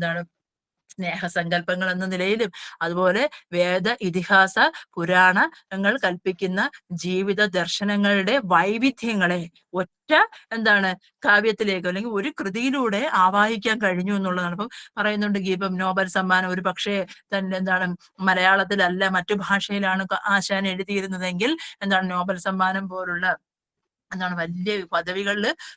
സ്നേഹസങ്കല്പങ്ങൾ എന്ന നിലയിലും അതുപോലെ വേദ ഇതിഹാസ പുരാണങ്ങൾ കൽപ്പിക്കുന്ന ജീവിത ദർശനങ്ങളുടെ വൈവിധ്യങ്ങളെ ഒറ്റ കാവ്യത്തിലേക്ക് അല്ലെങ്കിൽ ഒരു കൃതിയിലൂടെ ആവാഹിക്കാൻ കഴിഞ്ഞു എന്നുള്ളതാണ്. അപ്പം പറയുന്നുണ്ട് ഇപ്പം നോബൽ സമ്മാനം ഒരു പക്ഷേ തന്നെ മലയാളത്തിലല്ല മറ്റു ഭാഷയിലാണ് ആശാൻ എഴുതിയിരുന്നതെങ്കിൽ നോബൽ സമ്മാനം പോലുള്ള എന്താണ് വലിയ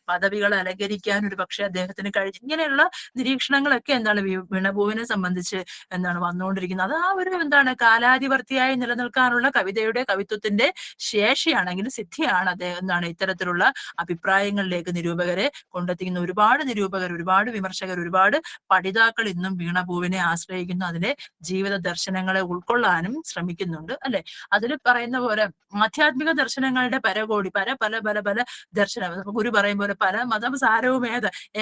പദവികൾ അലങ്കരിക്കാൻ ഒരു പക്ഷെ അദ്ദേഹത്തിന് കഴിഞ്ഞു. ഇങ്ങനെയുള്ള നിരീക്ഷണങ്ങളൊക്കെ എന്താണ് വീണപൂവിനെ സംബന്ധിച്ച് എന്താണ് വന്നുകൊണ്ടിരിക്കുന്നത്. അത് ആ ഒരു എന്താണ് കാലാധിവർത്തിയായി നിലനിൽക്കാനുള്ള കവിത്വത്തിന്റെ ശേഷിയാണെങ്കിൽ സിദ്ധിയാണ് അദ്ദേഹം എന്താണ് ഇത്തരത്തിലുള്ള അഭിപ്രായങ്ങളിലേക്ക് നിരൂപകരെ കൊണ്ടെത്തിക്കുന്ന. ഒരുപാട് നിരൂപകർ, ഒരുപാട് വിമർശകർ, ഒരുപാട് പഠിതാക്കൾ ഇന്നും വീണപൂവിനെ ആശ്രയിക്കുന്നു. അതിലെ ജീവിത ദർശനങ്ങളെ ഉൾക്കൊള്ളാനും ശ്രമിക്കുന്നുണ്ട് അല്ലെ. അതിൽ പറയുന്ന പോലെ ആധ്യാത്മിക ദർശനങ്ങളുടെ പരകോടി പല ദർശനം, ഗുരു പറയും പോലെ പല മതം സാരവും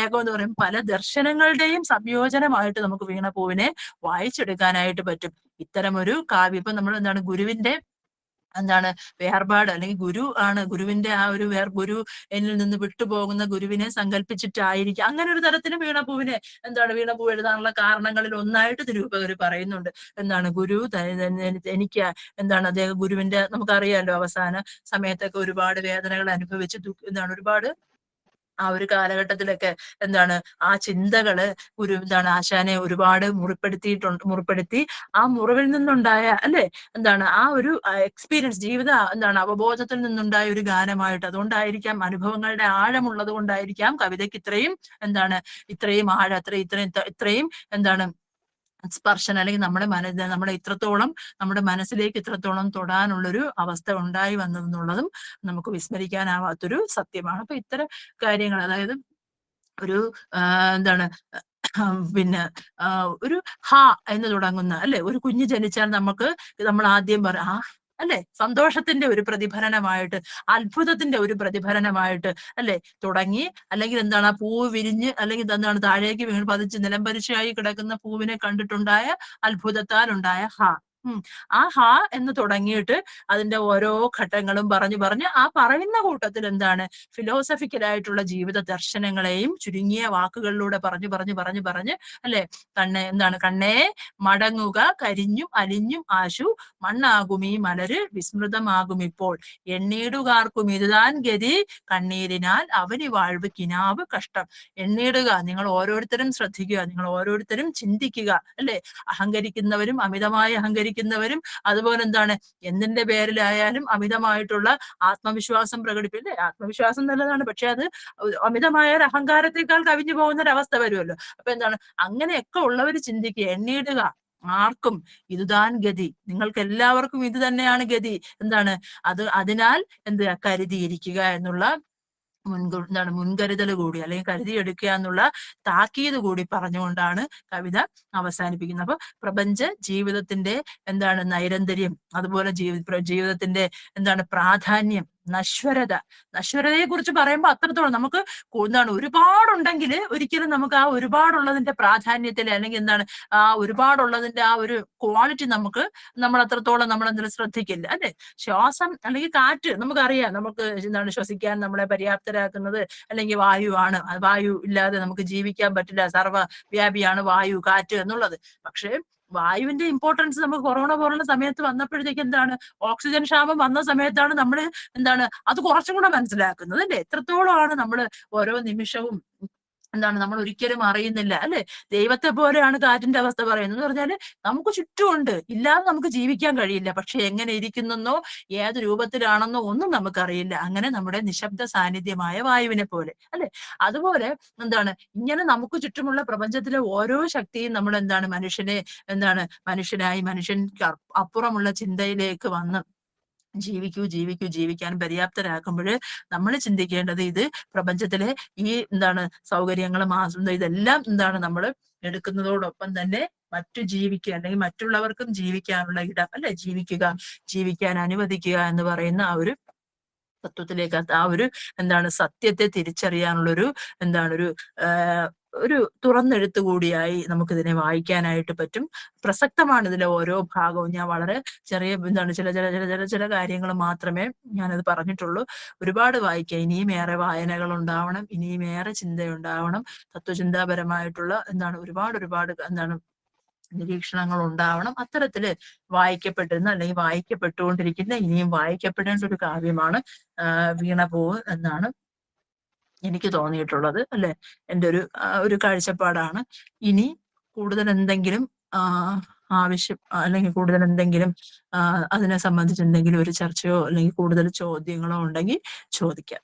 ഏകം എന്ന് പറയും, പല ദർശനങ്ങളുടെയും സംയോജനമായിട്ട് നമുക്ക് വീണപൂവിനെ വായിച്ചെടുക്കാനായിട്ട് പറ്റും. ഇത്തരം ഒരു കാവ്യം ഇപ്പൊ നമ്മൾ എന്താണ് ഗുരുവിന്റെ എന്താണ് വേർപാട്, അല്ലെങ്കിൽ ഗുരുവിന്റെ ആ ഒരു ഗുരു എന്നിൽ നിന്ന് വിട്ടുപോകുന്ന ഗുരുവിനെ സങ്കല്പിച്ചിട്ടായിരിക്കും അങ്ങനെ ഒരു തരത്തിലും വീണപൂ എഴുതാനുള്ള കാരണങ്ങളിൽ ഒന്നായിട്ട് നിരൂപകർ പറയുന്നുണ്ട്. എന്താണ് ഗുരു എനിക്ക് എന്താണ് അദ്ദേഹം ഗുരുവിന്റെ നമുക്കറിയാലോ അവസാന സമയത്തൊക്കെ ഒരുപാട് വേദനകൾ അനുഭവിച്ച് ഒരുപാട് ആ ഒരു കാലഘട്ടത്തിലൊക്കെ എന്താണ് ആ ചിന്തകള് ആശാനെ ഒരുപാട് മുറിപ്പെടുത്തി ആ മുറിവിൽ നിന്നുണ്ടായ അല്ലെ എന്താണ് ആ ഒരു എക്സ്പീരിയൻസ്, ജീവിത അവബോധത്തിൽ നിന്നുണ്ടായ ഒരു ഗാനമായിട്ട്, അതുകൊണ്ടായിരിക്കാം അനുഭവങ്ങളുടെ ആഴമുള്ളത് കൊണ്ടായിരിക്കാം കവിതയ്ക്ക് ഇത്രയും ആഴം, ഇത്രയും സ്പർശനം, അല്ലെങ്കിൽ നമ്മുടെ ഇത്രത്തോളം നമ്മുടെ മനസ്സിലേക്ക് ഇത്രത്തോളം തൊടാനുള്ളൊരു അവസ്ഥ ഉണ്ടായി വന്നതെന്നുള്ളതും നമുക്ക് വിസ്മരിക്കാനാവാത്തൊരു സത്യമാണ്. അപ്പൊ ഇത്തരം കാര്യങ്ങൾ, അതായത് ഒരു പിന്നെ ഒരു ഹ എന്ന് തുടങ്ങുന്ന അല്ലെ ഒരു കുഞ്ഞ് ജനിച്ചാൽ നമ്മൾ ആദ്യം പറയാം അല്ലെ സന്തോഷത്തിന്റെ ഒരു പ്രതിഫലനമായിട്ട്, അത്ഭുതത്തിന്റെ ഒരു പ്രതിഫലനമായിട്ട് അല്ലെ തുടങ്ങി, അല്ലെങ്കിൽ ആ പൂവ് വിരിഞ്ഞ്, അല്ലെങ്കിൽ താഴേക്ക് വീണ് പതിച്ച് നിലംപരിശയായി കിടക്കുന്ന പൂവിനെ കണ്ടിട്ടുണ്ടായ അത്ഭുതത്താൽ ഉണ്ടായ ആ ഹ എന്ന് തുടങ്ങിയിട്ട് അതിന്റെ ഓരോ ഘട്ടങ്ങളും പറഞ്ഞ് ആ പറയുന്ന കൂട്ടത്തിൽ ഫിലോസഫിക്കലായിട്ടുള്ള ജീവിത ദർശനങ്ങളെയും ചുരുങ്ങിയ വാക്കുകളിലൂടെ പറഞ്ഞ് അല്ലെ കണ്ണേ മടങ്ങുക കരിഞ്ഞും അലിഞ്ഞും ആശു മണ്ണാകുമീ മലര് വിസ്മൃതമാകും ഇപ്പോൾ എണ്ണീടുകാർക്കും ഇതുതാൻ ഗതി കണ്ണീരിനാൽ അവന് വാഴ്വ് കിനാവ് കഷ്ടം. എണ്ണീടുക, നിങ്ങൾ ഓരോരുത്തരും ശ്രദ്ധിക്കുക, നിങ്ങൾ ഓരോരുത്തരും ചിന്തിക്കുക അല്ലെ. അഹങ്കരിക്കുന്നവരും അമിതമായി അഹങ്കരിക്കുന്നവരും അതുപോലെ എന്തിന്റെ പേരിലായാലും അമിതമായിട്ടുള്ള ആത്മവിശ്വാസം പ്രകടിപ്പില്ലേ. ആത്മവിശ്വാസം നല്ലതാണ്, പക്ഷെ അത് അമിതമായ ഒരു അഹങ്കാരത്തെക്കാൾ കവിഞ്ഞു പോകുന്ന ഒരവസ്ഥ വരുമല്ലോ. അപ്പൊ അങ്ങനെയൊക്കെ ഉള്ളവർ ചിന്തിക്കുക, എണ്ണീടുക, ആർക്കും ഇതുതാൻ ഗതി, നിങ്ങൾക്ക് എല്ലാവർക്കും ഇത് തന്നെയാണ് ഗതി, അതിനാൽ കരുതിയിരിക്കുക എന്നുള്ള മുൻകരുതൽ കൂടി, അല്ലെങ്കിൽ കരുതിയെടുക്കുക എന്നുള്ള താക്കീത് കൂടി പറഞ്ഞുകൊണ്ടാണ് കവിത അവസാനിപ്പിക്കുന്നത്. അപ്പൊ പ്രപഞ്ച ജീവിതത്തിന്റെ നൈരന്തര്യം, അതുപോലെ ജീവിതത്തിന്റെ പ്രാധാന്യം, നശ്വരതയെ കുറിച്ച് പറയുമ്പോൾ അത്രത്തോളം നമുക്ക് ഒരുപാടുണ്ടെങ്കിൽ ഒരിക്കലും നമുക്ക് ആ ഒരുപാടുള്ളതിന്റെ പ്രാധാന്യത്തിൽ, അല്ലെങ്കിൽ ആ ഒരുപാടുള്ളതിന്റെ ആ ഒരു ക്വാളിറ്റി നമ്മൾ അത്രത്തോളം ശ്രദ്ധിക്കില്ല അല്ലെ. ശ്വാസം അല്ലെങ്കിൽ കാറ്റ് നമുക്കറിയാം, നമുക്ക് ശ്വസിക്കാൻ നമ്മളെ പര്യാപ്തരാക്കുന്നത് അല്ലെങ്കിൽ വായുവാണ്. വായു ഇല്ലാതെ നമുക്ക് ജീവിക്കാൻ പറ്റില്ല, സർവ്വവ്യാപിയാണ് വായു, കാറ്റ് എന്നുള്ളത്. പക്ഷേ വായുവിന്റെ ഇമ്പോർട്ടൻസ് നമുക്ക് കൊറോണ പോലുള്ള സമയത്ത് വന്നപ്പോഴത്തേക്ക് ഓക്സിജൻ ക്ഷാമം വന്ന സമയത്താണ് നമ്മൾ അത് കുറച്ചും കൂടെ മനസ്സിലാക്കുന്നത് അല്ലെ. എത്രത്തോളമാണ് നമ്മൾ ഓരോ നിമിഷവും നമ്മൾ ഒരിക്കലും അറിയുന്നില്ല അല്ലെ. ദൈവത്തെ പോലെയാണ് കാറ്റിന്റെ അവസ്ഥ പറയുന്നത് എന്ന് പറഞ്ഞാല് നമുക്ക് ചുറ്റുമുണ്ട്, ഇല്ലാതെ നമുക്ക് ജീവിക്കാൻ കഴിയില്ല. പക്ഷെ എങ്ങനെ ഇരിക്കുന്നെന്നോ ഏത് രൂപത്തിലാണെന്നോ ഒന്നും നമുക്കറിയില്ല. അങ്ങനെ നമ്മുടെ നിശബ്ദ സാന്നിധ്യമായ വായുവിനെ പോലെ അല്ലെ. അതുപോലെ ഇങ്ങനെ നമുക്ക് ചുറ്റുമുള്ള പ്രപഞ്ചത്തിലെ ഓരോ ശക്തിയും നമ്മൾ മനുഷ്യനെ മനുഷ്യനായി മനുഷ്യൻക്ക് അപ്പുറമുള്ള ചിന്തയിലേക്ക് വന്ന് ജീവിക്കാൻ പര്യാപ്തരാക്കുമ്പോൾ നമ്മൾ ചിന്തിക്കേണ്ടത് ഇത് പ്രപഞ്ചത്തിലെ ഈ സൗകര്യങ്ങളും ഇതെല്ലാം നമ്മൾ എടുക്കുന്നതോടൊപ്പം തന്നെ ജീവിക്കുക, അല്ലെങ്കിൽ മറ്റുള്ളവർക്കും ജീവിക്കാനുള്ള ഇടം അല്ലെ, ജീവിക്കാൻ അനുവദിക്കുക എന്ന് പറയുന്ന ആ ഒരു തത്വത്തിലേക്ക്, ആ ഒരു സത്യത്തെ തിരിച്ചറിയാനുള്ളൊരു ഒരു തുറന്നെഴുത്ത് കൂടിയായി നമുക്കിതിനെ വായിക്കാനായിട്ട് പറ്റും. പ്രസക്തമാണ് ഇതിലെ ഓരോ ഭാഗവും. ഞാൻ വളരെ ചെറിയ ചില കാര്യങ്ങൾ മാത്രമേ ഞാനത് പറഞ്ഞിട്ടുള്ളൂ. ഒരുപാട് വായിക്കാം, ഇനിയും ഏറെ വായനകൾ ഉണ്ടാവണം, ഇനിയും ഏറെ ചിന്തയുണ്ടാവണം, തത്വചിന്താപരമായിട്ടുള്ള ഒരുപാട് നിരീക്ഷണങ്ങൾ ഉണ്ടാവണം. അത്തരത്തില് വായിക്കപ്പെട്ടിരുന്ന, അല്ലെങ്കിൽ വായിക്കപ്പെട്ടുകൊണ്ടിരിക്കുന്ന, ഇനിയും വായിക്കപ്പെടേണ്ട ഒരു കാവ്യമാണ് വീണപൂവ് എന്നാണ് എനിക്ക് തോന്നിയിട്ടുള്ളത് അല്ലെ. എൻ്റെ ഒരു കാഴ്ചപ്പാടാണ്. ഇനി കൂടുതൽ എന്തെങ്കിലും ആവശ്യം, അല്ലെങ്കിൽ കൂടുതൽ എന്തെങ്കിലും അതിനെ സംബന്ധിച്ച് എന്തെങ്കിലും ഒരു ചർച്ചയോ അല്ലെങ്കിൽ കൂടുതൽ ചോദ്യങ്ങളോ ഉണ്ടെങ്കിൽ ചോദിക്കാം.